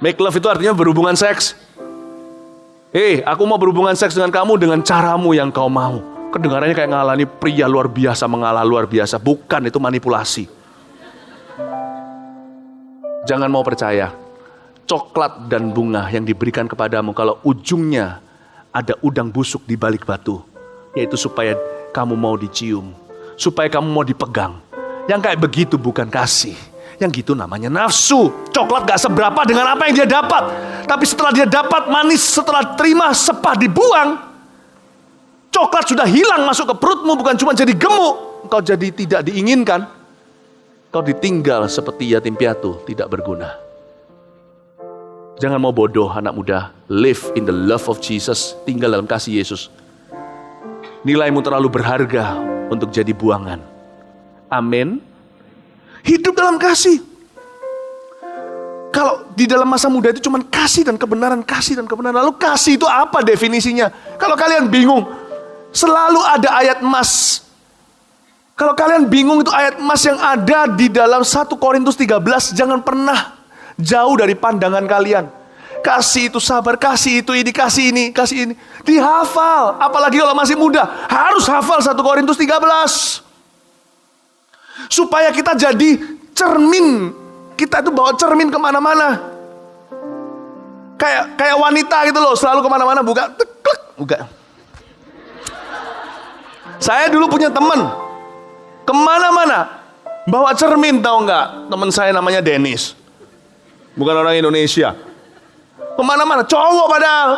Make love itu artinya berhubungan seks. Aku mau berhubungan seks dengan kamu dengan caramu yang kau mau. Kedengarannya kayak ngalah, nih pria luar biasa mengalah luar biasa. Bukan, itu manipulasi. Jangan mau percaya. Coklat dan bunga yang diberikan kepadamu kalau ujungnya ada udang busuk di balik batu. Yaitu supaya kamu mau dicium. Supaya kamu mau dipegang. Yang kayak begitu bukan kasih. Yang gitu namanya nafsu. Coklat gak seberapa dengan apa yang dia dapat. Tapi setelah dia dapat manis, setelah terima sepah dibuang. Coklat sudah hilang masuk ke perutmu, bukan cuma jadi gemuk. Engkau jadi tidak diinginkan. Kau ditinggal seperti yatim piatu, tidak berguna. Jangan mau bodoh anak muda. Live in the love of Jesus. Tinggal dalam kasih Yesus. Nilaimu terlalu berharga untuk jadi buangan. Amin. Hidup dalam kasih. Kalau di dalam masa muda itu cuma kasih dan kebenaran, kasih dan kebenaran. Lalu kasih itu apa definisinya? Kalau kalian bingung, selalu ada ayat emas. Kalau kalian bingung itu ayat emas yang ada di dalam 1 Korintus 13, jangan pernah jauh dari pandangan kalian. Kasih itu sabar, kasih itu ini, kasih ini, kasih ini. Dihafal, apalagi kalau masih muda, harus hafal 1 Korintus 13. Supaya kita jadi cermin. Kita itu bawa cermin kemana-mana. Kayak wanita gitu loh, selalu kemana-mana buka, buka. Saya dulu punya teman, kemana-mana bawa cermin, tahu nggak? Teman saya namanya Dennis, bukan orang Indonesia. Kemana-mana, cowok padahal.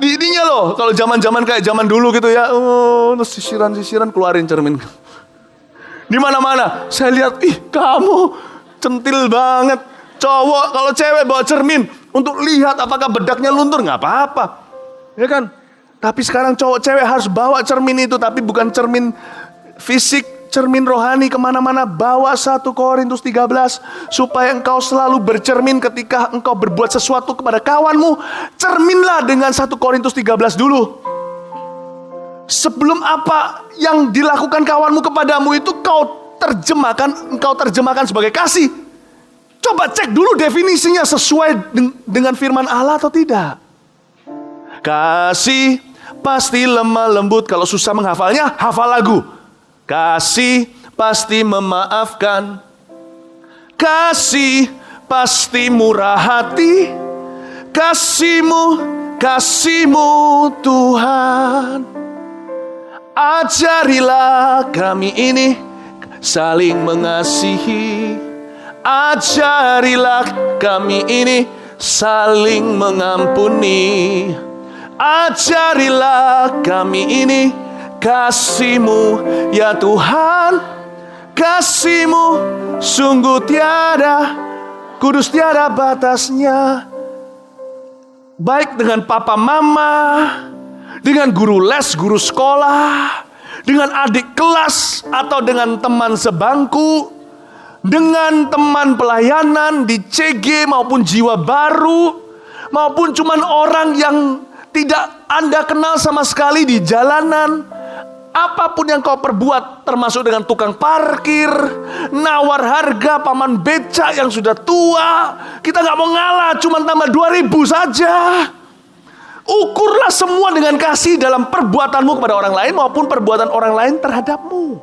Dinya loh, kalau zaman-zaman kayak zaman dulu gitu ya, terus sisiran keluarin cermin. Di mana-mana, saya lihat, kamu centil banget. Cowok kalau cewek bawa cermin untuk lihat apakah bedaknya luntur, nggak apa-apa, ya kan? Tapi sekarang cowok cewek harus bawa cermin itu, tapi bukan cermin fisik, cermin rohani kemana-mana. Bawa 1 Korintus 13 supaya engkau selalu bercermin ketika engkau berbuat sesuatu kepada kawanmu. Cerminlah dengan 1 Korintus 13 dulu. Sebelum apa yang dilakukan kawanmu kepadamu itu engkau terjemahkan sebagai kasih. Coba cek dulu definisinya sesuai dengan firman Allah atau tidak. Kasih pasti lemah lembut. Kalau susah menghafalnya, hafal lagu. Kasih pasti memaafkan. Kasih pasti murah hati. Kasih-Mu Tuhan. Ajarilah kami ini saling mengasihi. Ajarilah kami ini saling mengampuni. Ajarilah kami ini kasih-Mu ya Tuhan. Kasih-Mu sungguh tiada, kudus tiada batasnya. Baik dengan papa mama, dengan guru les, guru sekolah, dengan adik kelas atau dengan teman sebangku, dengan teman pelayanan di CG maupun jiwa baru, maupun cuman orang yang tidak Anda kenal sama sekali di jalanan. Apapun yang kau perbuat, termasuk dengan tukang parkir, nawar harga, paman becak yang sudah tua, kita gak mau ngalah, cuma tambah 2.000 saja. Ukurlah semua dengan kasih dalam perbuatanmu kepada orang lain maupun perbuatan orang lain terhadapmu.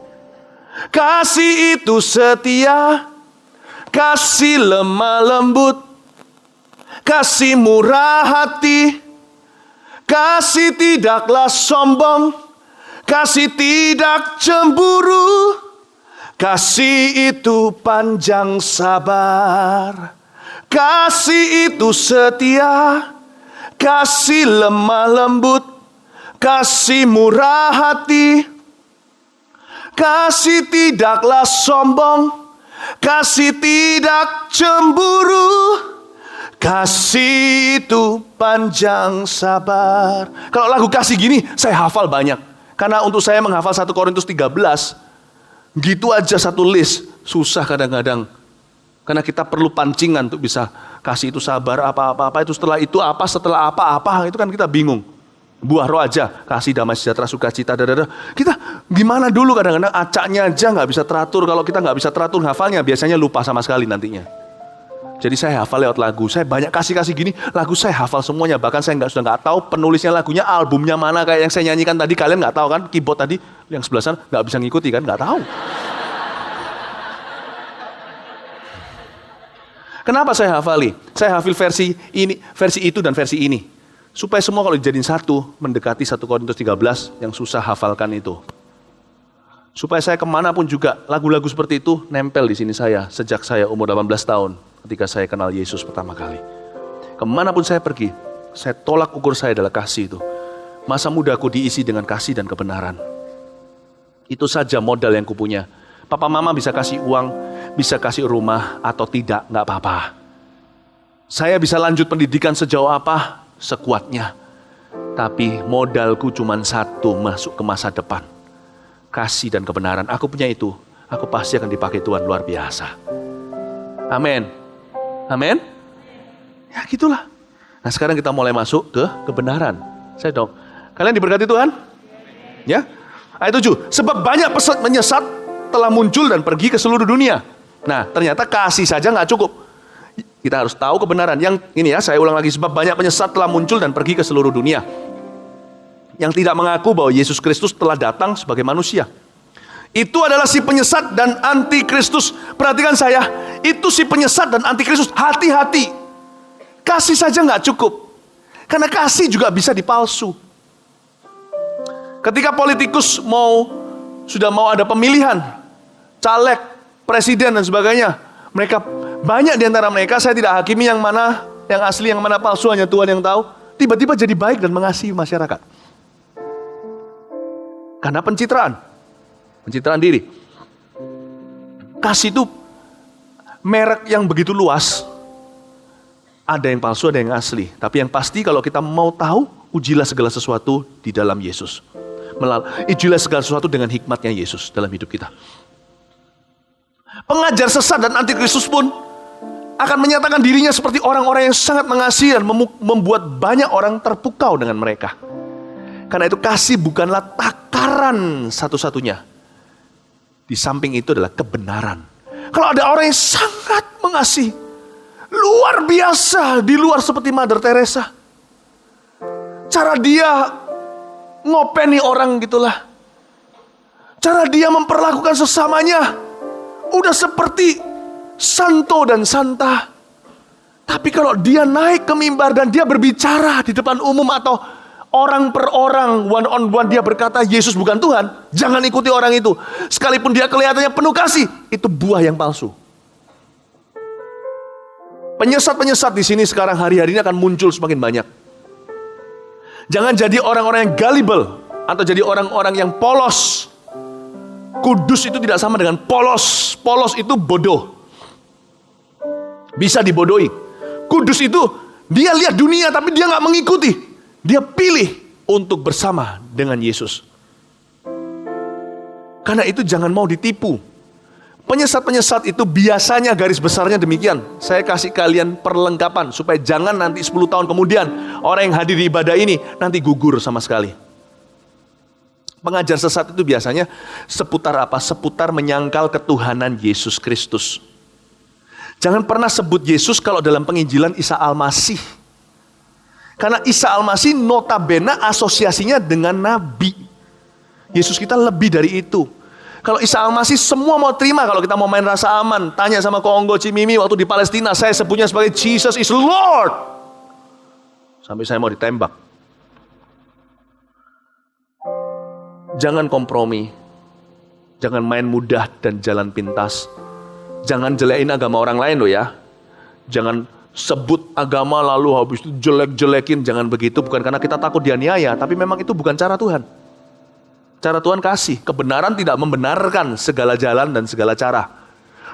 Kasih itu setia, kasih lemah lembut, kasih murah hati, kasih tidaklah sombong, kasih tidak cemburu, kasih itu panjang sabar, kasih itu setia, kasih lemah lembut, kasih murah hati, kasih tidaklah sombong, kasih tidak cemburu, kasih itu panjang sabar. Kalau lagu kasih gini, saya hafal banyak. Karena untuk saya menghafal 1 Korintus 13, gitu aja satu list, susah kadang-kadang. Karena kita perlu pancingan untuk bisa kasih itu sabar, apa-apa itu setelah apa, itu kan kita bingung. Buah roh aja, kasih damai sejahtera sukacita, kita gimana dulu kadang-kadang acaknya aja nggak bisa teratur. Kalau kita nggak bisa teratur hafalnya, biasanya lupa sama sekali nantinya. Jadi saya hafal lewat lagu, saya banyak kasih gini, lagu saya hafal semuanya. Bahkan saya sudah nggak tahu penulisnya lagunya, albumnya mana, kayak yang saya nyanyikan tadi, kalian nggak tahu kan, keyboard tadi yang sebelah sana nggak bisa ngikuti kan, nggak tahu. Kenapa saya hafali? Saya hafal versi ini, versi itu dan versi ini. Supaya semua kalau dijadiin satu, mendekati 1 Korintus 13 yang susah hafalkan itu. Supaya saya kemanapun juga, lagu-lagu seperti itu nempel di sini saya, sejak saya umur 18 tahun, ketika saya kenal Yesus pertama kali. Kemanapun saya pergi, saya tolak ukur saya adalah kasih itu. Masa mudaku diisi dengan kasih dan kebenaran. Itu saja modal yang kupunya. Papa mama bisa kasih uang, bisa kasih rumah atau tidak, nggak apa-apa. Saya bisa lanjut pendidikan sejauh apa, sekuatnya. Tapi modalku cuma satu, masuk ke masa depan. Kasih dan kebenaran, aku punya itu. Aku pasti akan dipakai Tuhan luar biasa. Amin. Amin. Ya gitulah. Nah sekarang kita mulai masuk ke kebenaran. Saya dong. Kalian diberkati Tuhan? Ya. Ayat 7. Sebab banyak penyesat telah muncul dan pergi ke seluruh dunia. Nah ternyata kasih saja nggak cukup. Kita harus tahu kebenaran. Yang ini ya, saya ulang lagi. Sebab banyak penyesat telah muncul dan pergi ke seluruh dunia. Yang tidak mengaku bahwa Yesus Kristus telah datang sebagai manusia. Itu adalah si penyesat dan antikristus. Perhatikan saya. Itu si penyesat dan antikristus. Hati-hati. Kasih saja nggak cukup. Karena kasih juga bisa dipalsu. Ketika politikus sudah mau ada pemilihan, caleg, presiden dan sebagainya, mereka banyak di antara mereka, saya tidak hakimi yang mana yang asli, yang mana palsu, hanya Tuhan yang tahu. Tiba-tiba jadi baik dan mengasihi masyarakat. Karena pencitraan diri. Kasih itu merek yang begitu luas. Ada yang palsu, ada yang asli. Tapi yang pasti kalau kita mau tahu, ujilah segala sesuatu di dalam Yesus. Ujilah segala sesuatu dengan hikmatnya Yesus dalam hidup kita. Pengajar sesat dan antikristus pun akan menyatakan dirinya seperti orang-orang yang sangat mengasihi dan membuat banyak orang terpukau dengan mereka. Karena itu kasih bukanlah takaran satu-satunya. Di samping itu adalah kebenaran. Kalau ada orang yang sangat mengasihi, luar biasa, di luar seperti Mother Teresa. Cara dia ngopeni orang gitulah. Cara dia memperlakukan sesamanya udah seperti santo dan santa. Tapi kalau dia naik ke mimbar dan dia berbicara di depan umum atau orang per orang, one on one, dia berkata Yesus bukan Tuhan, jangan ikuti orang itu. Sekalipun dia kelihatannya penuh kasih, itu buah yang palsu. Penyesat-penyesat di sini sekarang hari-hari ini akan muncul semakin banyak. Jangan jadi orang-orang yang gullible atau jadi orang-orang yang polos. Kudus itu tidak sama dengan polos. Polos itu bodoh. Bisa dibodohi. Kudus itu dia lihat dunia tapi dia nggak mengikuti. Dia pilih untuk bersama dengan Yesus. Karena itu jangan mau ditipu. Penyesat-penyesat itu biasanya garis besarnya demikian. Saya kasih kalian perlengkapan supaya jangan nanti 10 tahun kemudian orang yang hadir di ibadah ini nanti gugur sama sekali. Pengajar sesat itu biasanya seputar apa? Seputar menyangkal ketuhanan Yesus Kristus. Jangan pernah sebut Yesus kalau dalam penginjilan Isa Al-Masih. Karena Isa Al-Masih notabene asosiasinya dengan nabi. Yesus kita lebih dari itu. Kalau Isa Al-Masih semua mau terima kalau kita mau main rasa aman. Tanya sama Kongo Cimimi waktu di Palestina, saya sebutnya sebagai Jesus is Lord. Sampai saya mau ditembak. Jangan kompromi. Jangan main mudah dan jalan pintas. Jangan jelekin agama orang lain loh ya. Jangan sebut agama lalu habis itu jelek-jelekin. Jangan begitu, bukan karena kita takut dianiaya, tapi memang itu bukan cara Tuhan. Cara Tuhan kasih, kebenaran tidak membenarkan segala jalan dan segala cara.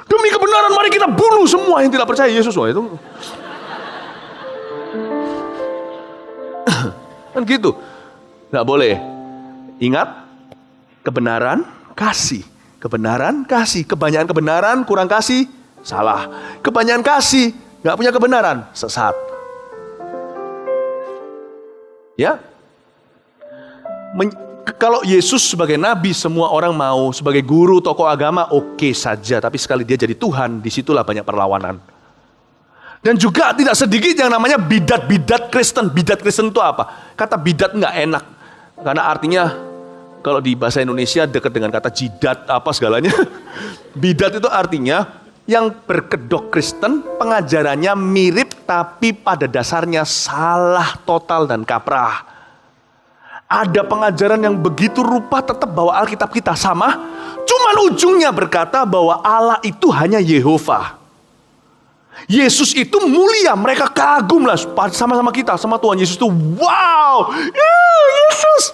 Demi kebenaran mari kita bunuh semua yang tidak percaya Yesus. Wah, itu kan gitu. Nggak boleh. Ingat, kebenaran kasih. Kebenaran kasih. Kebanyakan kebenaran kurang kasih, salah. Kebanyakan kasih, nggak punya kebenaran, sesat. Ya. Kalau Yesus sebagai nabi semua orang mau, sebagai guru, tokoh agama oke saja. Tapi sekali dia jadi Tuhan, disitulah banyak perlawanan. Dan juga tidak sedikit yang namanya bidat-bidat Kristen. Bidat Kristen itu apa? Kata bidat nggak enak. Karena artinya kalau di bahasa Indonesia dekat dengan kata jidat apa segalanya. Bidat itu artinya yang berkedok Kristen, pengajarannya mirip tapi pada dasarnya salah total dan kaprah. Ada pengajaran yang begitu rupa tetap bahwa Alkitab kita sama, cuman ujungnya berkata bahwa Allah itu hanya Yehova. Yesus itu mulia, mereka kagum lah sama-sama kita, sama Tuhan Yesus itu, wow, Yesus.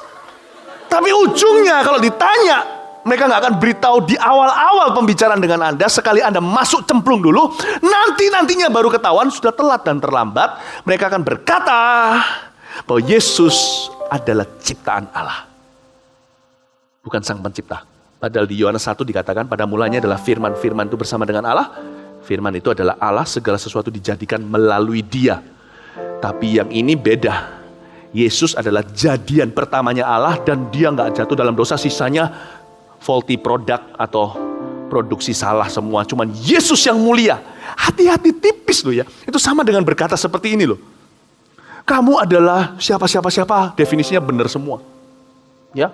Tapi ujungnya kalau ditanya, mereka gak akan beritahu di awal-awal pembicaraan dengan Anda, sekali Anda masuk cemplung dulu, nantinya baru ketahuan, sudah telat dan terlambat, mereka akan berkata bahwa Yesus adalah ciptaan Allah, bukan sang pencipta. Padahal di Yohanes 1 dikatakan pada mulanya adalah firman itu bersama dengan Allah. Firman itu adalah Allah, segala sesuatu dijadikan melalui Dia. Tapi yang ini beda. Yesus adalah jadian pertamanya Allah dan Dia nggak jatuh dalam dosa, sisanya faulty product atau produksi salah semua. Cuman Yesus yang mulia. Hati-hati tipis loh ya. Itu sama dengan berkata seperti ini loh. Kamu adalah siapa, definisinya benar semua. Ya.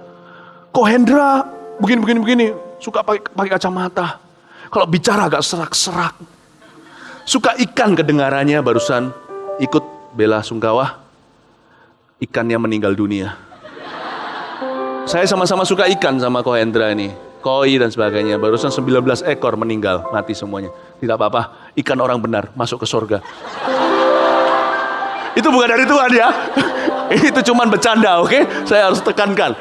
Kohendra begini, suka pakai kacamata. Kalau bicara agak serak-serak. Suka ikan kedengarannya, barusan ikut bela sungkawa. Ikannya meninggal dunia. Saya sama-sama suka ikan sama Kohendra ini. Koi dan sebagainya. Barusan 19 ekor meninggal, mati semuanya. Tidak apa-apa, ikan orang benar masuk ke surga. Itu bukan dari Tuhan ya. Itu cuman bercanda, oke? Saya harus tekankan.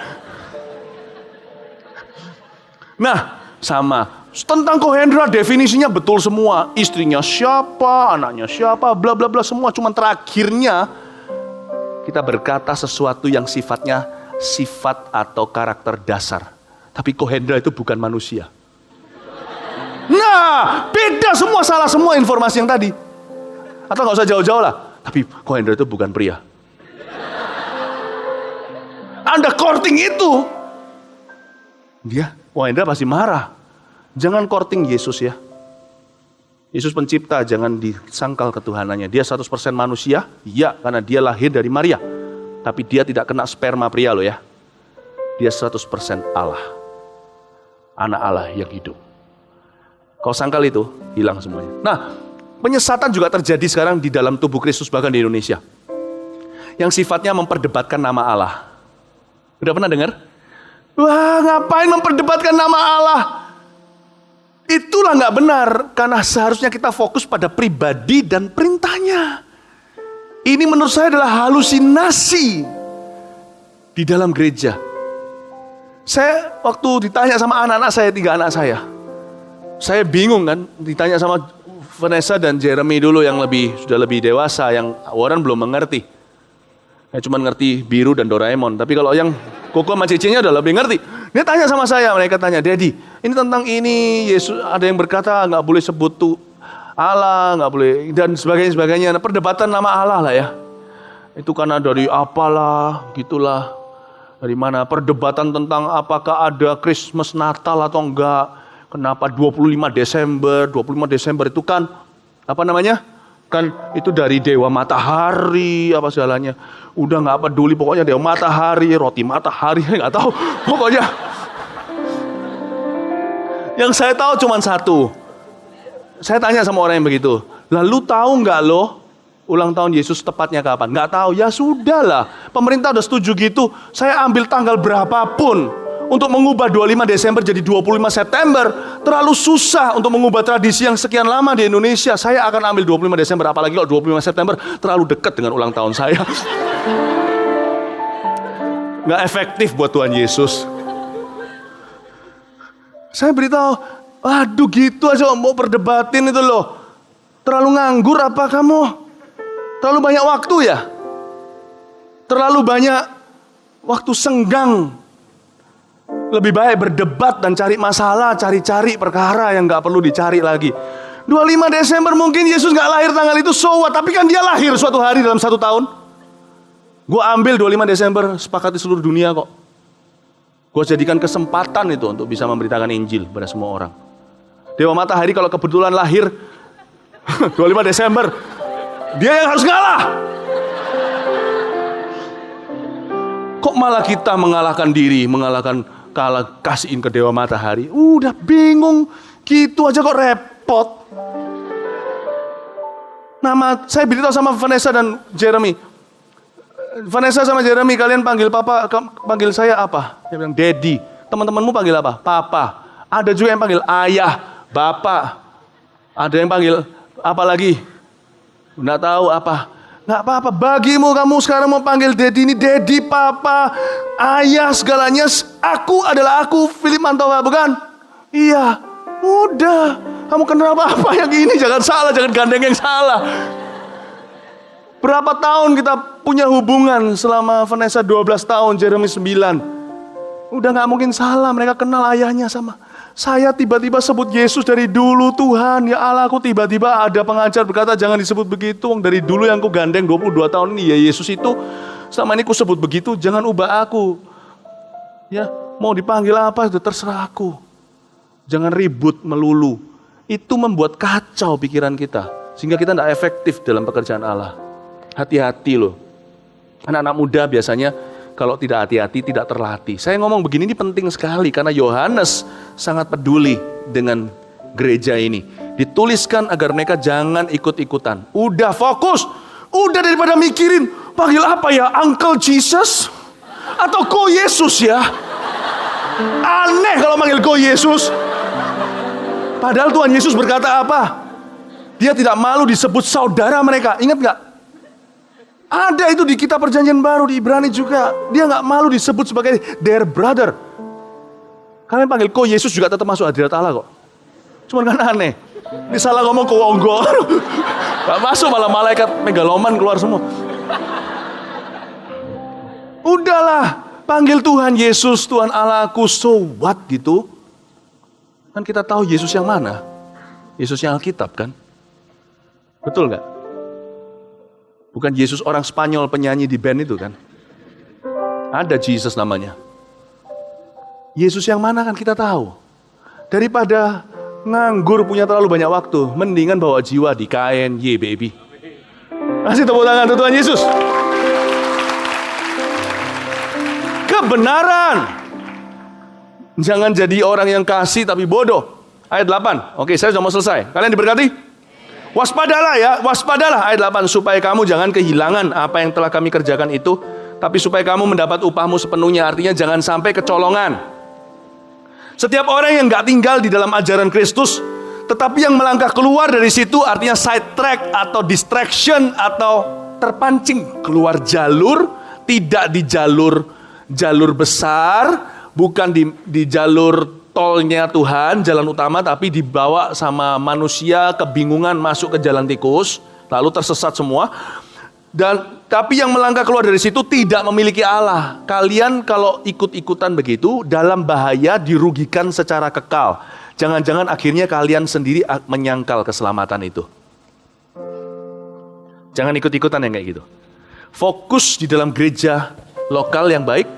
Nah, sama. Tentang Kohendra definisinya betul semua. Istrinya siapa, anaknya siapa, bla bla bla semua. Cuman terakhirnya kita berkata sesuatu yang sifatnya sifat atau karakter dasar. Tapi Kohendra itu bukan manusia. Nah, beda semua, salah semua informasi yang tadi. Atau gak usah jauh-jauh lah. Tapi Kohendra itu bukan pria. Anda courting itu, Kohendra pasti marah. Jangan courting Yesus ya. Yesus pencipta, jangan disangkal ketuhanannya. Dia 100% manusia, iya, karena dia lahir dari Maria. Tapi dia tidak kena sperma pria loh ya. Dia 100% Allah. Anak Allah yang hidup. Kau sangkal itu, hilang semuanya. Nah, penyesatan juga terjadi sekarang di dalam tubuh Kristus, bahkan di Indonesia. Yang sifatnya memperdebatkan nama Allah. Udah pernah dengar? Wah, ngapain memperdebatkan nama Allah? Itulah nggak benar, karena seharusnya kita fokus pada pribadi dan perintahnya. Ini menurut saya adalah halusinasi di dalam gereja. Saya waktu ditanya sama anak-anak saya, 3 anak saya bingung kan, ditanya sama Vanessa dan Jeremy dulu yang sudah lebih dewasa, yang Warren belum mengerti. Saya cuma ngerti biru dan Doraemon, tapi kalau yang Koko sama Cece-nya udah lebih ngerti. Dia tanya sama saya, mereka tanya, Daddy, ini tentang ini, Yesus ada yang berkata nggak boleh sebut tuh Allah, nggak boleh dan sebagainya. Nah, perdebatan nama Allah lah ya. Itu karena dari apalah, gitulah. Dari mana? Perdebatan tentang apakah ada Christmas Natal atau enggak. Kenapa 25 Desember? 25 Desember itu kan apa namanya? Kan itu dari dewa matahari apa segalanya. Udah nggak peduli, pokoknya dewa matahari, roti matahari, nggak tahu. Pokoknya yang saya tahu cuma satu. Saya tanya sama orang yang begitu, lalu tahu nggak lo ulang tahun Yesus tepatnya kapan? Nggak tahu, ya sudahlah. Pemerintah udah setuju gitu, saya ambil tanggal berapapun untuk mengubah 25 Desember jadi 25 September. Terlalu susah untuk mengubah tradisi yang sekian lama di Indonesia. Saya akan ambil 25 Desember, apalagi kalau 25 September terlalu dekat dengan ulang tahun saya. Nggak efektif buat Tuhan Yesus. Saya beritahu, aduh gitu aja mau perdebatin itu loh. Terlalu nganggur apa kamu? Terlalu banyak waktu ya? Terlalu banyak waktu senggang. Lebih baik berdebat dan cari masalah, cari-cari perkara yang gak perlu dicari lagi. 25 Desember mungkin Yesus gak lahir tanggal itu, so what? Tapi kan dia lahir suatu hari dalam 1 tahun. Gue ambil 25 Desember, sepakati seluruh dunia kok. Gue jadikan kesempatan itu untuk bisa memberitakan Injil pada semua orang. Dewa matahari kalau kebetulan lahir 25 Desember, dia yang harus ngalah. Kok malah kita mengalahkan diri, kasihin ke dewa matahari. Udah bingung, gitu aja kok repot. Nama saya beritahu sama Vanessa dan Jeremy. Vanessa sama Jeremy, kalian panggil papa, panggil saya apa? Dia bilang Daddy. Teman-temanmu panggil apa? Papa. Ada juga yang panggil ayah, bapak. Ada yang panggil apa lagi? Nggak tahu apa. Nggak apa-apa. Bagimu kamu sekarang mau panggil Daddy ini, Daddy, papa, ayah, segalanya. Aku adalah aku, Philip Mantowa, bukan? Iya. Udah. Kamu kenapa apa yang ini? Jangan salah, jangan gandeng yang salah. Berapa tahun kita punya hubungan selama Vanessa 12 tahun, Jeremy 9. Udah gak mungkin salah, mereka kenal ayahnya sama. Saya tiba-tiba sebut Yesus dari dulu Tuhan. Ya Allah, aku tiba-tiba ada pengajar berkata jangan disebut begitu. Dari dulu yang ku gandeng 22 tahun ini ya Yesus itu. Selama ini ku sebut begitu, jangan ubah aku. Ya, mau dipanggil apa itu terserah aku. Jangan ribut melulu. Itu membuat kacau pikiran kita. Sehingga kita tidak efektif dalam pekerjaan Allah. Hati-hati loh. Anak-anak muda biasanya kalau tidak hati-hati, tidak terlatih. Saya ngomong begini ini penting sekali karena Yohanes sangat peduli dengan gereja ini. Dituliskan agar mereka jangan ikut-ikutan. Udah fokus, udah daripada mikirin panggil apa ya, Uncle Jesus atau Ko Yesus ya. Aneh kalau manggil Ko Yesus. Padahal Tuhan Yesus berkata apa? Dia tidak malu disebut saudara mereka. Ingat gak? Ada itu di kitab perjanjian baru di Ibrani juga. Dia gak malu disebut sebagai their brother. Kalian panggil Ko Yesus juga tetap masuk hadirat Allah kok. Cuman kan aneh. Ini salah ngomong Kowonggo. Gak masuk, malah malaikat megaloman keluar semua. Udahlah, panggil Tuhan Yesus, Tuhan Allahku, so what gitu. Kan kita tahu Yesus yang mana? Yesus yang Alkitab kan? Betul gak? Bukan Yesus orang Spanyol penyanyi di band itu kan? Ada Jesus namanya. Yesus yang mana kan kita tahu. Daripada nganggur punya terlalu banyak waktu, mendingan bawa jiwa di kain, ye baby. Kasih tepuk tangan untuk Tuhan Yesus. Kebenaran. Jangan jadi orang yang kasih tapi bodoh. Ayat 8. Oke, saya sudah mau selesai. Kalian diberkati? Waspadalah ya, waspadalah ayat 8. Supaya kamu jangan kehilangan apa yang telah kami kerjakan itu, tapi supaya kamu mendapat upahmu sepenuhnya. Artinya jangan sampai kecolongan. Setiap orang yang gak tinggal di dalam ajaran Kristus, tetapi yang melangkah keluar dari situ, artinya side track atau distraction atau terpancing keluar jalur, tidak di jalur besar, bukan di jalur tolnya Tuhan, jalan utama, tapi dibawa sama manusia kebingungan masuk ke jalan tikus, lalu tersesat semua. Tapi yang melangkah keluar dari situ tidak memiliki Allah. Kalian kalau ikut-ikutan begitu, dalam bahaya dirugikan secara kekal. Jangan-jangan akhirnya kalian sendiri menyangkal keselamatan itu. Jangan ikut-ikutan yang kayak gitu. Fokus di dalam gereja lokal yang baik,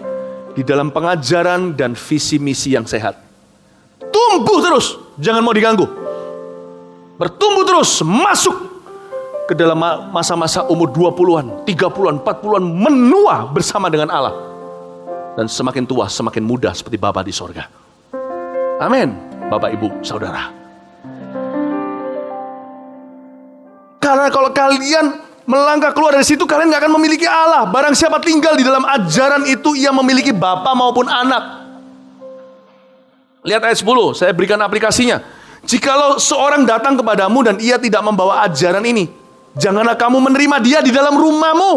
di dalam pengajaran dan visi misi yang sehat. Tumbuh terus, jangan mau diganggu. Bertumbuh terus, masuk ke dalam masa-masa umur 20-an, 30-an, 40-an, menua bersama dengan Allah. Dan semakin tua, semakin muda seperti Bapa di sorga. Amin, Bapak, Ibu, Saudara. Karena kalau kalian melangkah keluar dari situ, kalian gak akan memiliki Allah. Barang siapa tinggal di dalam ajaran itu, ia memiliki Bapa maupun anak. Lihat ayat 10, saya berikan aplikasinya. Jikalau seorang datang kepadamu dan ia tidak membawa ajaran ini, janganlah kamu menerima dia di dalam rumahmu.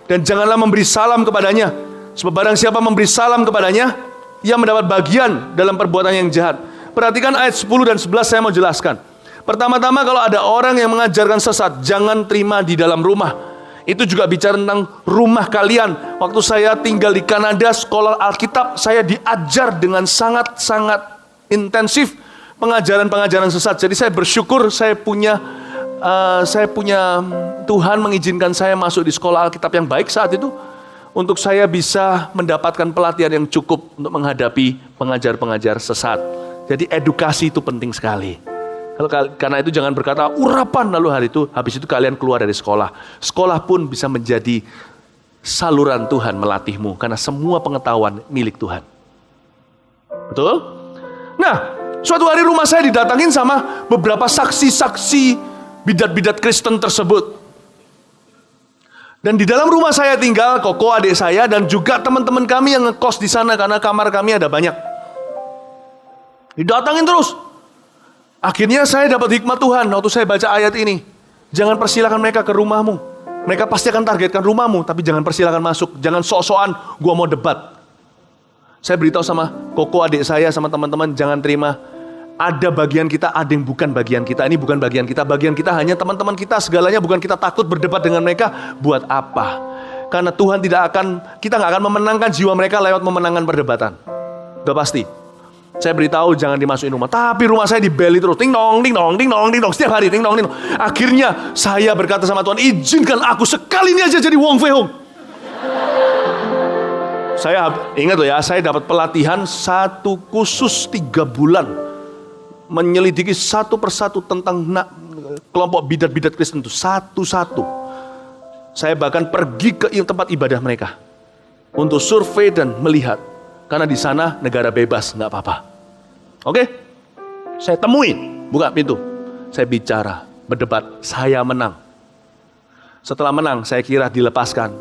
Dan janganlah memberi salam kepadanya. Sebab barang siapa memberi salam kepadanya, ia mendapat bagian dalam perbuatan yang jahat. Perhatikan ayat 10 dan 11 saya mau jelaskan. Pertama-tama kalau ada orang yang mengajarkan sesat, jangan terima di dalam rumah. Itu juga bicara tentang rumah kalian. Waktu saya tinggal di Kanada, sekolah Alkitab, saya diajar dengan sangat-sangat intensif pengajaran-pengajaran sesat. Jadi saya bersyukur saya punya Tuhan mengizinkan saya masuk di sekolah Alkitab yang baik saat itu, untuk saya bisa mendapatkan pelatihan yang cukup untuk menghadapi pengajar-pengajar sesat. Jadi edukasi itu penting sekali. Karena itu jangan berkata urapan lalu habis itu kalian keluar dari sekolah. Sekolah pun bisa menjadi saluran Tuhan melatihmu, karena semua pengetahuan milik Tuhan. Betul? Nah, suatu hari rumah saya didatangin sama beberapa saksi-saksi bidat-bidat Kristen tersebut. Dan di dalam rumah saya tinggal Koko, adik saya, dan juga teman-teman kami yang ngekos di sana karena kamar kami ada banyak. Didatangin terus. Akhirnya saya dapat hikmat Tuhan waktu saya baca ayat ini. Jangan persilakan mereka ke rumahmu. Mereka pasti akan targetkan rumahmu, tapi jangan persilakan masuk. Jangan sok-sokan gua mau debat. Saya beritahu sama Koko, adik saya, sama teman-teman, jangan terima. Ada bagian kita, ada yang bukan bagian kita. Ini bukan bagian kita. Bagian kita hanya teman-teman kita. Segalanya bukan kita takut berdebat dengan mereka. Buat apa? Karena Tuhan kita nggak akan memenangkan jiwa mereka lewat memenangkan perdebatan. Udah pasti. Saya beritahu jangan dimasukin rumah, tapi rumah saya dibeli terus, ting dong, ting dong, ting dong, ting dong, setiap hari, ting dong, ting dong. Akhirnya saya berkata sama Tuhan, izinkan aku sekali ini aja jadi Wong Fei Hung. Saya ingat loh ya, saya dapat pelatihan satu khusus 3 bulan menyelidiki satu persatu tentang kelompok bidat-bidat Kristen itu satu-satu. Saya bahkan pergi ke tempat ibadah mereka untuk survei dan melihat. Karena di sana negara bebas, nggak apa-apa. Oke? Saya temui, buka pintu. Saya bicara, berdebat, saya menang. Setelah menang, saya kira dilepaskan.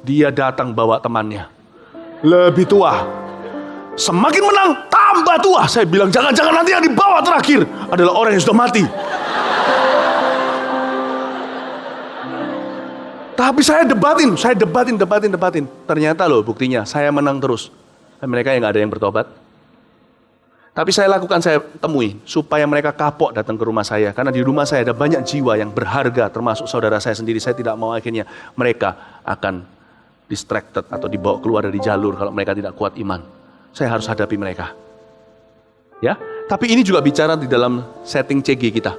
Dia datang bawa temannya. Lebih tua. Semakin menang, tambah tua. Saya bilang, jangan-jangan nanti yang dibawa terakhir adalah orang yang sudah mati. Tapi saya debatin. Ternyata loh buktinya, saya menang terus. Dan mereka yang nggak ada yang bertobat. Tapi saya temui supaya mereka kapok datang ke rumah saya. Karena di rumah saya ada banyak jiwa yang berharga, termasuk saudara saya sendiri. Saya tidak mau akhirnya mereka akan distracted atau dibawa keluar dari jalur kalau mereka tidak kuat iman. Saya harus hadapi mereka. Ya, tapi ini juga bicara di dalam setting CG kita.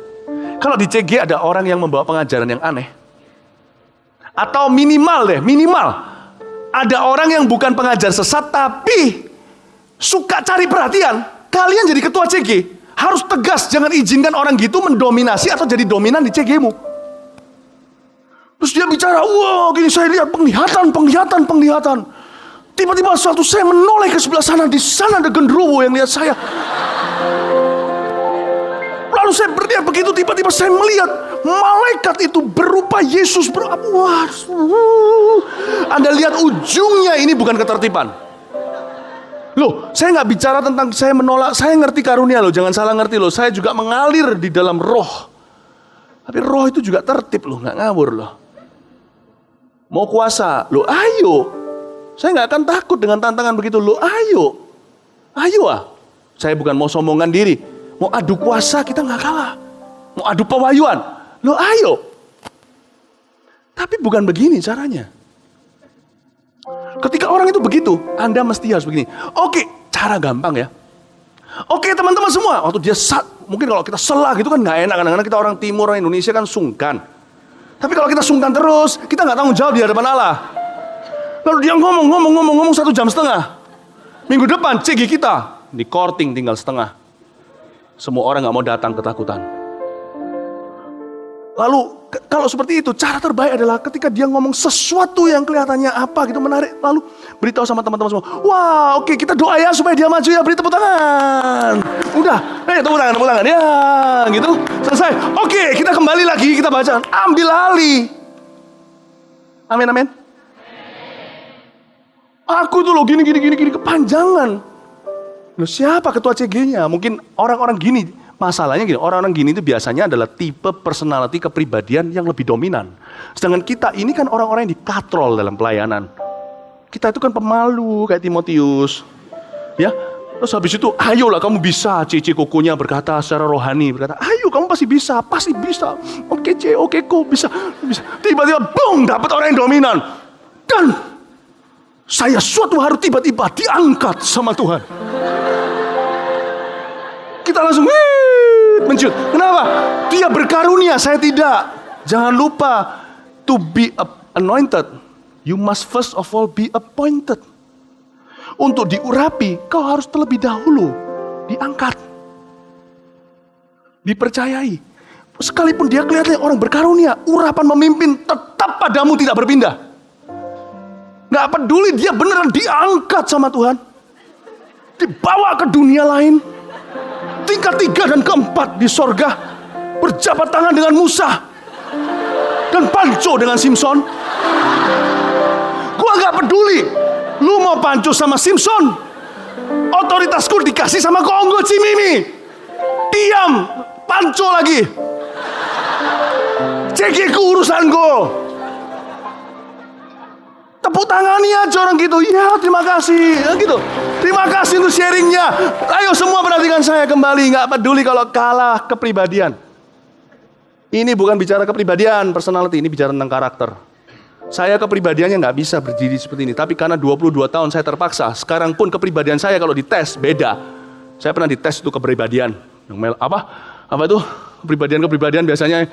Kalau di CG ada orang yang membawa pengajaran yang aneh. Atau minimal ada orang yang bukan pengajar sesat, tapi suka cari perhatian. Kalian jadi ketua CG, harus tegas, jangan izinkan orang gitu mendominasi atau jadi dominan di CG-mu. Terus dia bicara, wah gini saya lihat penglihatan. Tiba-tiba suatu saya menoleh ke sebelah sana, di sana ada genderuwo yang lihat saya. Lalu saya berdiam begitu, tiba-tiba saya melihat malaikat itu berupa Yesus. Anda lihat ujungnya ini bukan ketertiban. Loh, saya nggak bicara tentang saya menolak, saya ngerti karunia loh, jangan salah ngerti loh. Saya juga mengalir di dalam roh. Tapi roh itu juga tertib loh, nggak ngawur loh. Mau kuasa, loh ayo. Saya nggak akan takut dengan tantangan begitu, loh ayo. Ayo ah. Saya bukan mau sombongan diri. Mau adu kuasa kita nggak kalah. Mau adu pewahyuan, lo ayo. Tapi bukan begini caranya. Ketika orang itu begitu, Anda mesti harus begini. Oke, cara gampang ya. Oke teman-teman semua, waktu dia mungkin kalau kita salah gitu kan nggak enak. Kadang-kadang kita orang timur, orang Indonesia kan sungkan. Tapi kalau kita sungkan terus, kita nggak tanggung jawab di hadapan Allah. Lalu dia ngomong 1,5 jam. Minggu depan CG kita di korting tinggal setengah. Semua orang nggak mau datang, ketakutan. Lalu kalau seperti itu, cara terbaik adalah ketika dia ngomong sesuatu yang kelihatannya apa gitu menarik, lalu beritahu sama teman-teman semua, wah oke, kita doa ya supaya dia maju ya, beri tepuk tangan. Udah, tepuk tangan ya, gitu, selesai. Oke, kita kembali lagi, kita baca, ambil alih. Amin. Aku tuh loh gini, kepanjangan. Loh siapa ketua CG-nya? Mungkin orang-orang gini. Masalahnya gini, orang-orang gini itu biasanya adalah tipe personality, kepribadian yang lebih dominan. Sedangkan kita ini kan orang-orang yang dikatrol dalam pelayanan. Kita itu kan pemalu kayak Timotius. Ya, terus habis itu, ayolah kamu bisa. Cici kukunya berkata secara rohani, berkata, ayo kamu pasti bisa. Oke C, oke kok bisa. Tiba-tiba, boom, dapat orang yang dominan. Dan saya suatu hari tiba-tiba diangkat sama Tuhan. Kita langsung menciut. Kenapa? Dia berkarunia, saya tidak. Jangan lupa, to be anointed, you must first of all be appointed. Untuk diurapi, kau harus terlebih dahulu diangkat, dipercayai. Sekalipun dia kelihatannya orang berkarunia, urapan memimpin tetap padamu tidak berpindah. Gak peduli dia beneran diangkat sama Tuhan, dibawa ke dunia lain. Tingkat 3 dan ke-4 di sorga, berjabat tangan dengan Musa dan panco dengan Simson. Gua gak peduli lu mau panco sama Simson, otoritasku dikasih sama Konggo Cimimi. Diam, panco lagi. CG-ku urusan go. Tepuk tangani aja orang gitu. Ya terima kasih gitu. Terima kasih untuk sharingnya. Ayo semua perhatikan saya kembali. Gak peduli kalau kalah kepribadian. Ini bukan bicara kepribadian, personality. Ini bicara tentang karakter. Saya kepribadiannya gak bisa berdiri seperti ini. Tapi karena 22 tahun saya terpaksa. Sekarang pun kepribadian saya kalau dites beda. Saya pernah dites itu kepribadian. Apa itu? Kepribadian biasanya.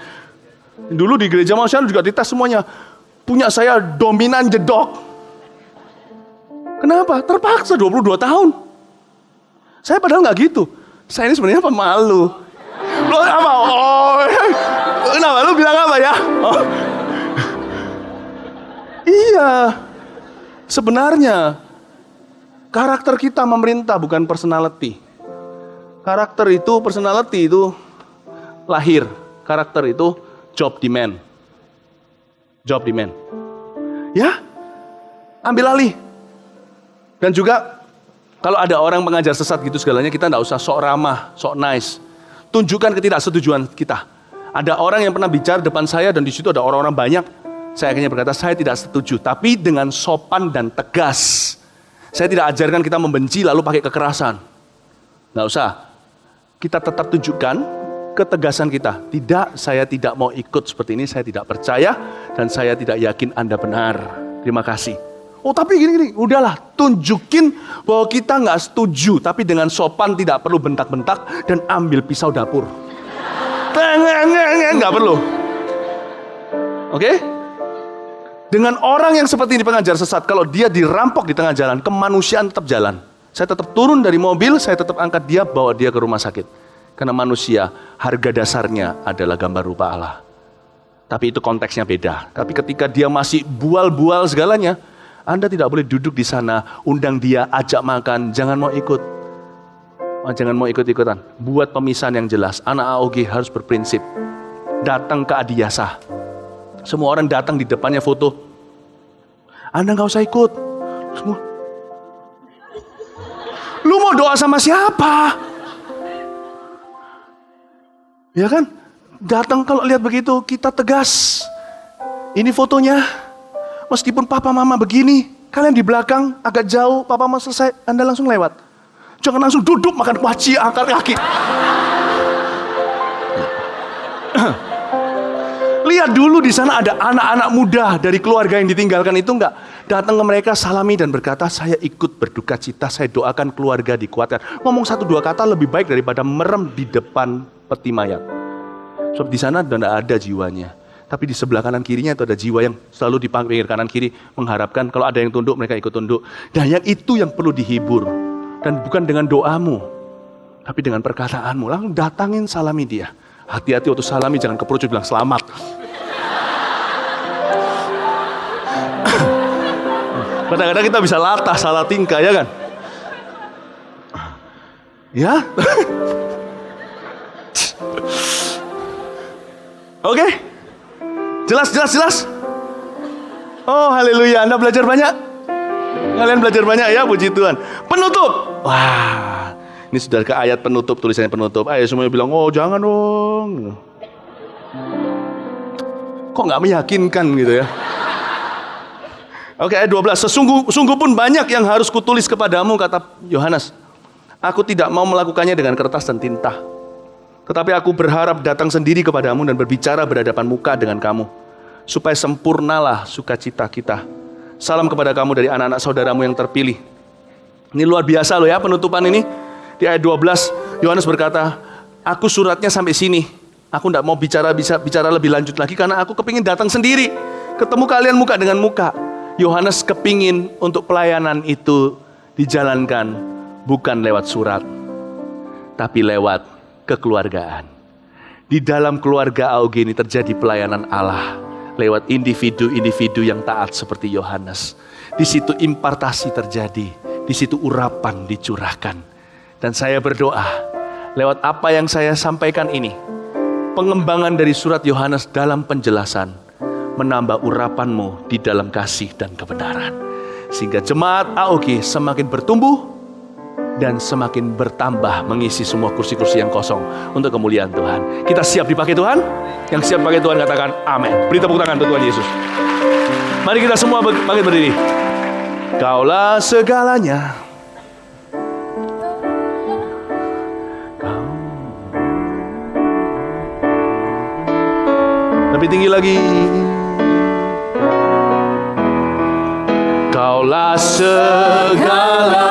Dulu di gereja manusia juga dites semuanya. Punya saya dominan jedok. Kenapa? Terpaksa 22 tahun. Saya padahal nggak gitu. Saya ini sebenarnya pemalu. Lo apa? Oh, kenapa? Lu bilang apa ya? Oh. Iya. Sebenarnya karakter kita memerintah, bukan personality. Personality itu lahir. Karakter itu job demand. Ya, ambil alih. Dan juga kalau ada orang mengajar sesat gitu segalanya, kita nggak usah sok ramah, sok nice. Tunjukkan ketidaksetujuan kita. Ada orang yang pernah bicara depan saya dan di situ ada orang-orang banyak. Saya akhirnya berkata, saya tidak setuju, tapi dengan sopan dan tegas. Saya tidak ajarkan kita membenci lalu pakai kekerasan. Nggak usah. Kita tetap tunjukkan ketegasan kita. Tidak, saya tidak mau ikut seperti ini, saya tidak percaya, dan saya tidak yakin Anda benar. Terima kasih. Oh tapi gini, udahlah, tunjukin bahwa kita nggak setuju, tapi dengan sopan, tidak perlu bentak-bentak, dan ambil pisau dapur. Nggak perlu. Oke? Dengan orang yang seperti ini pengajar sesat, kalau dia dirampok di tengah jalan, kemanusiaan tetap jalan. Saya tetap turun dari mobil, saya tetap angkat dia, bawa dia ke rumah sakit. Karena manusia, harga dasarnya adalah gambar rupa Allah. Tapi itu konteksnya beda. Tapi ketika dia masih bual-bual segalanya, Anda tidak boleh duduk di sana, undang dia, ajak makan, jangan mau ikut. Jangan mau ikut-ikutan. Buat pemisahan yang jelas. Anak AOG harus berprinsip. Datang ke Adiasa. Semua orang datang di depannya foto. Anda gak usah ikut. Semua. Lu mau doa sama siapa? Ya kan? Datang kalau lihat begitu, kita tegas. Ini fotonya. Meskipun papa mama begini, kalian di belakang agak jauh, papa mama selesai, Anda langsung lewat. Jangan langsung duduk makan kuaci, angkat kaki. Lihat dulu di sana ada anak-anak muda dari keluarga yang ditinggalkan itu enggak. Datang ke mereka, salami dan berkata, saya ikut berduka cita, saya doakan keluarga dikuatkan. Ngomong 1-2 kata lebih baik daripada merem di depan peti mayat. Sebab di sana sudah tidak ada jiwanya. Tapi di sebelah kanan kirinya itu ada jiwa yang selalu di pinggir kanan kiri mengharapkan kalau ada yang tunduk mereka ikut tunduk. Dan yang itu yang perlu dihibur. Dan bukan dengan doamu, tapi dengan perkataanmu. Langsung datangin, salami dia. Hati-hati waktu salami, jangan keperucut bilang selamat. Kadang-kadang kita bisa latah, salah tingkah, ya kan? Ya? Oke? Jelas. Oh, haleluya. Anda belajar banyak? Kalian belajar banyak ya, puji Tuhan. Penutup. Wah, ini sudah ke ayat penutup, tulisannya penutup. Ayo semuanya bilang, oh jangan dong. Kok nggak meyakinkan gitu ya? Oke, ayat 12. Sungguh pun banyak yang harus kutulis kepadamu, kata Yohanes. Aku tidak mau melakukannya dengan kertas dan tinta. Tetapi aku berharap datang sendiri kepadamu dan berbicara berhadapan muka dengan kamu. Supaya sempurnalah sukacita kita. Salam kepada kamu dari anak-anak saudaramu yang terpilih. Ini luar biasa loh ya penutupan ini. Di ayat 12, Yohanes berkata, aku suratnya sampai sini. Aku tidak mau bicara lebih lanjut lagi karena aku kepingin datang sendiri. Ketemu kalian muka dengan muka. Yohanes kepingin untuk pelayanan itu dijalankan bukan lewat surat, tapi lewat kekeluargaan. Di dalam keluarga AOG ini terjadi pelayanan Allah lewat individu-individu yang taat seperti Yohanes. Di situ impartasi terjadi, di situ urapan dicurahkan. Dan saya berdoa lewat apa yang saya sampaikan ini, pengembangan dari surat Yohanes dalam penjelasan menambah urapanmu di dalam kasih dan kebenaran. Sehingga jemaat AOG semakin bertumbuh dan semakin bertambah mengisi semua kursi-kursi yang kosong untuk kemuliaan Tuhan. Kita siap dipakai Tuhan? Yang siap pakai Tuhan katakan amin. Beri tepuk tangan untuk Tuhan Yesus. Mari kita semua bangkit berdiri. Kaulah segalanya. Lebih tinggi lagi. Kaulah segalanya.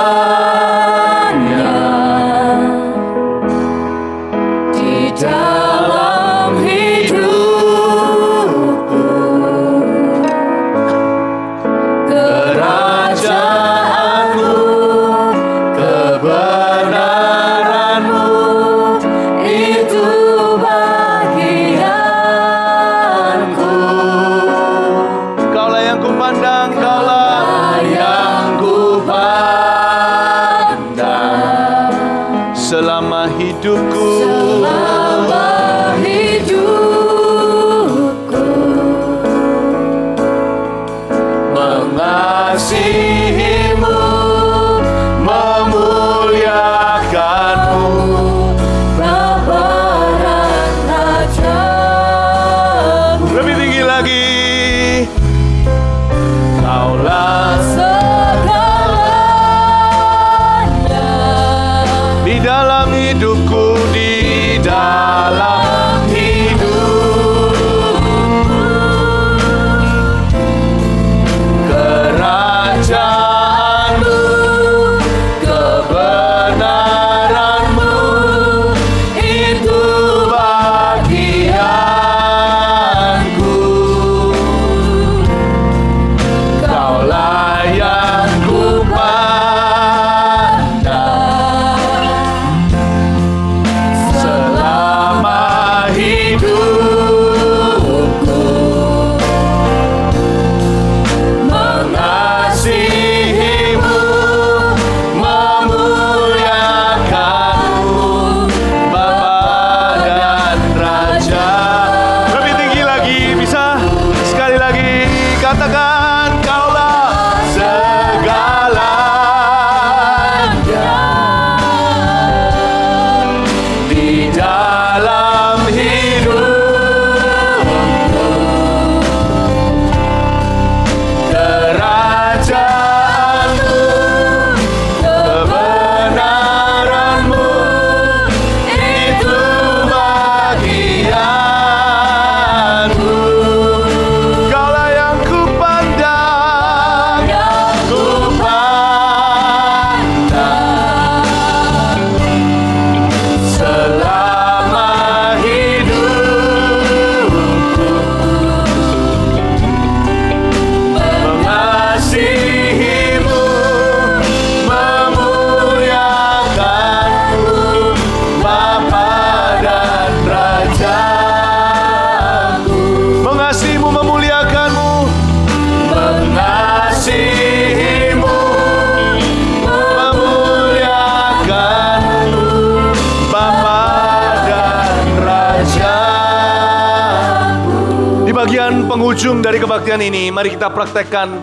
penghujung dari kebaktian ini, mari kita praktekkan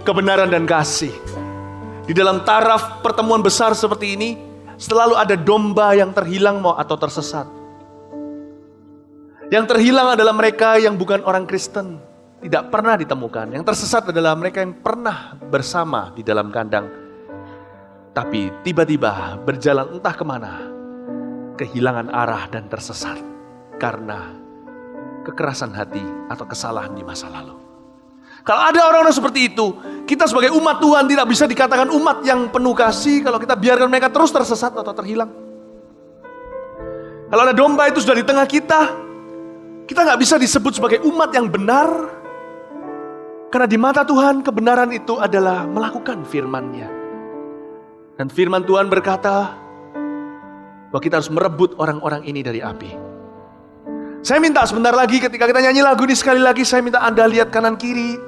kebenaran dan kasih. Di dalam taraf pertemuan besar seperti ini, selalu ada domba yang terhilang atau tersesat. Yang terhilang adalah mereka yang bukan orang Kristen, tidak pernah ditemukan. Yang tersesat adalah mereka yang pernah bersama di dalam kandang, tapi tiba-tiba berjalan entah kemana, kehilangan arah dan tersesat karena kekerasan hati atau kesalahan di masa lalu. Kalau ada orang-orang seperti itu, kita sebagai umat Tuhan tidak bisa dikatakan umat yang penuh kasih kalau kita biarkan mereka terus tersesat atau terhilang. Kalau ada domba itu sudah di tengah kita nggak bisa disebut sebagai umat yang benar. Karena di mata Tuhan kebenaran itu adalah melakukan firman-Nya. Dan firman Tuhan berkata bahwa kita harus merebut orang-orang ini dari api. Saya minta sebentar lagi ketika kita nyanyi lagu ini sekali lagi, saya minta Anda lihat kanan kiri.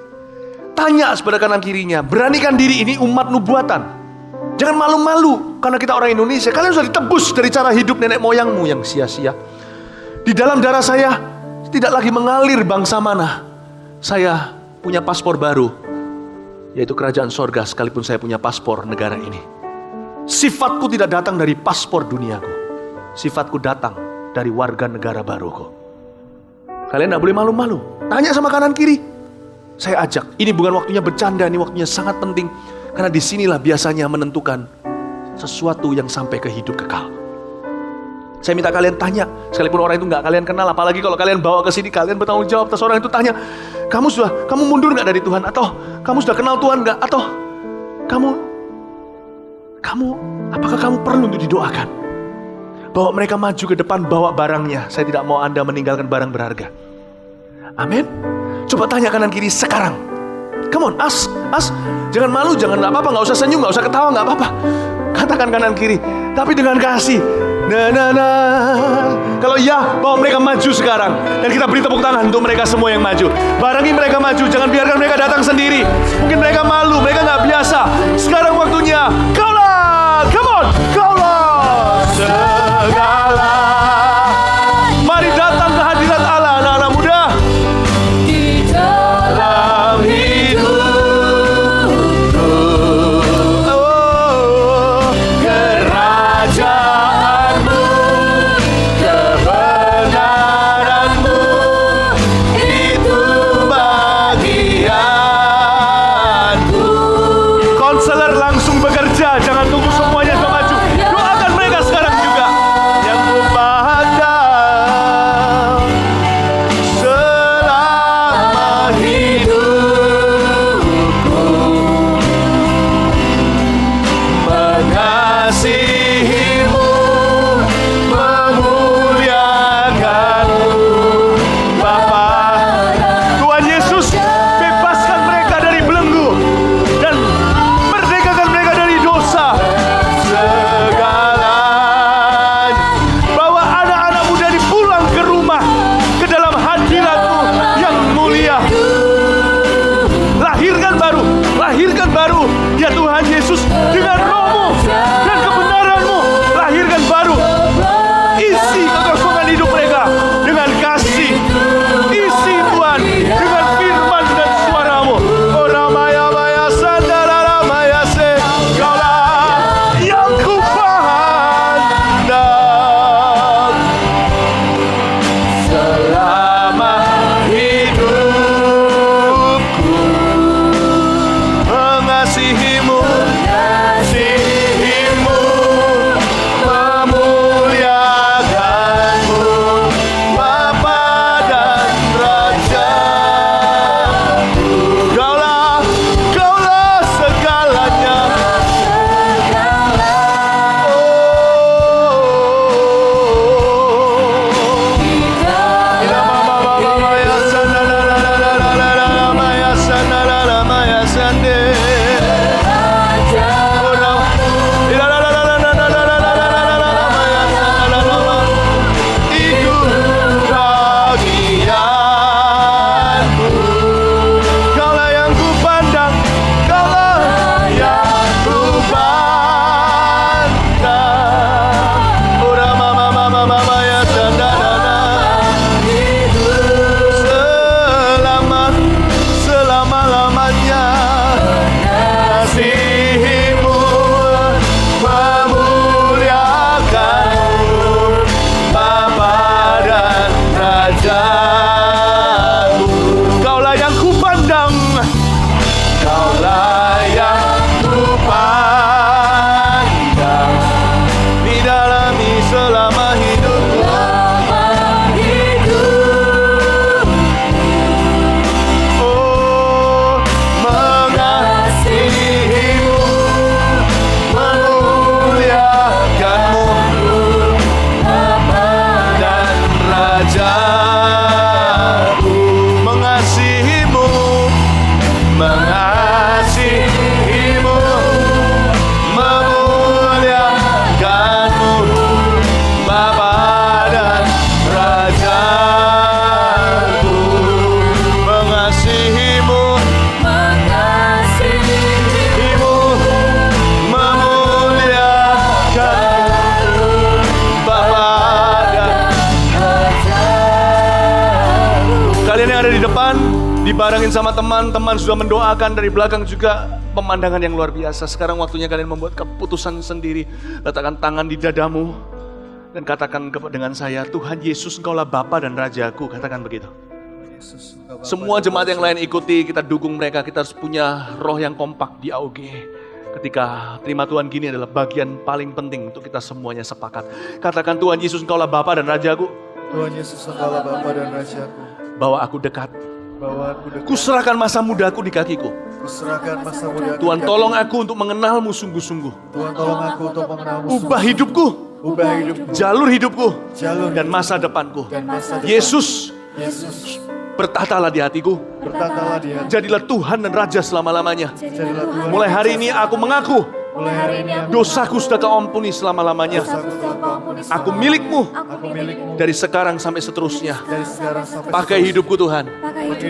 Tanya sebelah kanan kirinya, beranikan diri, ini umat nubuatan. Jangan malu-malu karena kita orang Indonesia. Kalian sudah ditebus dari cara hidup nenek moyangmu yang sia-sia. Di dalam darah saya tidak lagi mengalir bangsa mana. Saya punya paspor baru, yaitu kerajaan sorga, sekalipun saya punya paspor negara ini. Sifatku tidak datang dari paspor duniaku. Sifatku datang dari warga negara baruku. Kalian tidak boleh malu-malu. Tanya sama kanan kiri. Saya ajak, ini bukan waktunya bercanda, ini waktunya sangat penting. Karena disinilah biasanya menentukan sesuatu yang sampai ke hidup kekal. Saya minta kalian tanya, sekalipun orang itu nggak kalian kenal, apalagi kalau kalian bawa ke sini, kalian bertanggung jawab atas orang itu. Tanya, kamu mundur nggak dari Tuhan? Atau kamu sudah kenal Tuhan nggak? Atau apakah kamu perlu untuk didoakan? Bawa mereka maju ke depan, bawa barangnya. Saya tidak mau Anda meninggalkan barang berharga. Amin. Coba tanya kanan kiri sekarang. Come on, ask. Jangan malu, jangan nggak apa-apa, nggak usah senyum, nggak usah ketawa, nggak apa-apa. Katakan kanan kiri, tapi dengan kasih. Kalau iya, bawa mereka maju sekarang. Dan kita beri tepuk tangan untuk mereka semua yang maju. Barengi mereka maju, jangan biarkan mereka datang sendiri. Mungkin mereka malu, mereka nggak biasa. Sekarang waktunya, kaulah, come on, kaulah segala. Mari datang ke hadirat Allah, anak-anak muda. Di dalam hidupku, kerajaanmu, kebenaranmu, itu bagianku. Konselor langsung bekerja, jangan Dibarengin sama teman-teman sudah mendoakan dari belakang juga pemandangan yang luar biasa. Sekarang waktunya kalian membuat keputusan sendiri. Letakkan tangan di dadamu dan katakan dengan saya, Tuhan Yesus, Engkaulah Bapa dan Rajaku. Katakan begitu. Semua jemaat yang lain ikuti, kita dukung mereka. Kita harus punya roh yang kompak di AOG. Ketika terima Tuhan gini adalah bagian paling penting untuk kita semuanya sepakat. Katakan, Tuhan Yesus, Engkaulah Bapa dan Rajaku. Tuhan Yesus, Engkaulah Bapa dan Rajaku. Bawa aku dekat. Bawa aku dekat. Kuserahkan masa mudaku di kakiku. Kuserahkan masa mudaku. Tuhan, tolong aku untuk mengenalmu sungguh-sungguh. Tuhan, tolong aku untuk mengenalmu. Ubah hidupku. Ubah hidupku. Jalur hidupku. Jalur dan masa depanku. dan masa depan. Yesus, Yesus, bertatalah di hatiku. bertatalah di hati. Jadilah Tuhan dan Raja selama-lamanya. Jadilah Tuhan. Mulai hari ini aku mengaku Mulai hari ini dosaku sudah keampuni selama-lamanya. Aku milikmu aku milikmu. dari sekarang sampai seterusnya. Dari sekarang sampai Pakai hidupku Tuhan.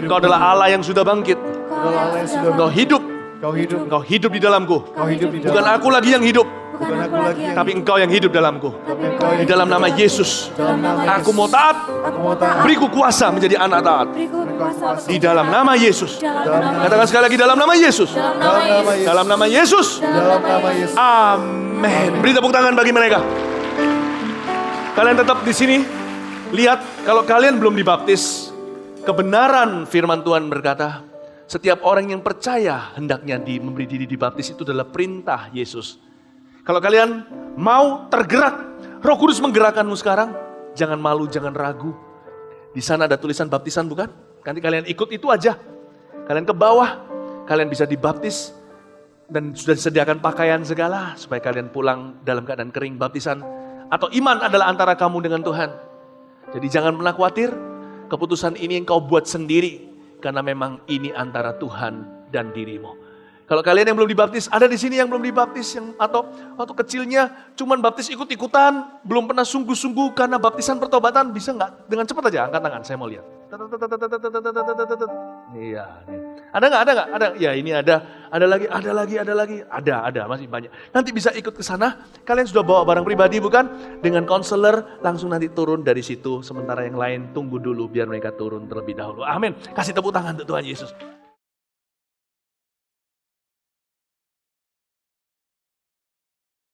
Engkau adalah Allah yang sudah bangkit. Allah yang sudah Engkau hidup. Kau hidup. Engkau hidup di dalamku. Kau hidup di Bukan dalam. aku lagi yang hidup, Bukan aku lagi yang tapi Engkau yang hidup dalamku. Tapi Engkau yang Di dalam nama Yesus, dalam nama aku mau taat. Aku mau taat. Beriku kuasa menjadi anak taat. Di dalam nama Yesus. Dalam nama Katakan sekali lagi, dalam nama Yesus. dalam nama Yesus. Dalam nama Yesus. Dalam nama Yesus. Amin. Beri tepuk tangan bagi mereka. Kalian tetap di sini. Lihat, kalau kalian belum dibaptis, kebenaran firman Tuhan berkata, setiap orang yang percaya hendaknya memberi diri dibaptis, itu adalah perintah Yesus. Kalau kalian mau tergerak, Roh Kudus menggerakkanmu sekarang, jangan malu, jangan ragu. Di sana ada tulisan baptisan, bukan? Nanti kalian ikut itu aja. Kalian ke bawah, kalian bisa dibaptis. Dan sudah disediakan pakaian segala, supaya kalian pulang dalam keadaan kering. Baptisan atau iman adalah antara kamu dengan Tuhan. Jadi jangan pernah khawatir, keputusan ini yang kau buat sendiri. Karena memang ini antara Tuhan dan dirimu. Kalau kalian yang belum dibaptis, ada di sini yang belum dibaptis, atau waktu kecilnya cuman baptis ikut-ikutan, belum pernah sungguh-sungguh karena baptisan pertobatan, bisa nggak? Dengan cepat aja angkat tangan, saya mau lihat. Iya, ada nggak? Ada. Ya ini ada lagi, ada masih banyak. Nanti bisa ikut ke sana. Kalian sudah bawa barang pribadi bukan? Dengan konselor langsung nanti turun dari situ. Sementara yang lain tunggu dulu biar mereka turun terlebih dahulu. Amin. Kasih tepuk tangan untuk Tuhan Yesus.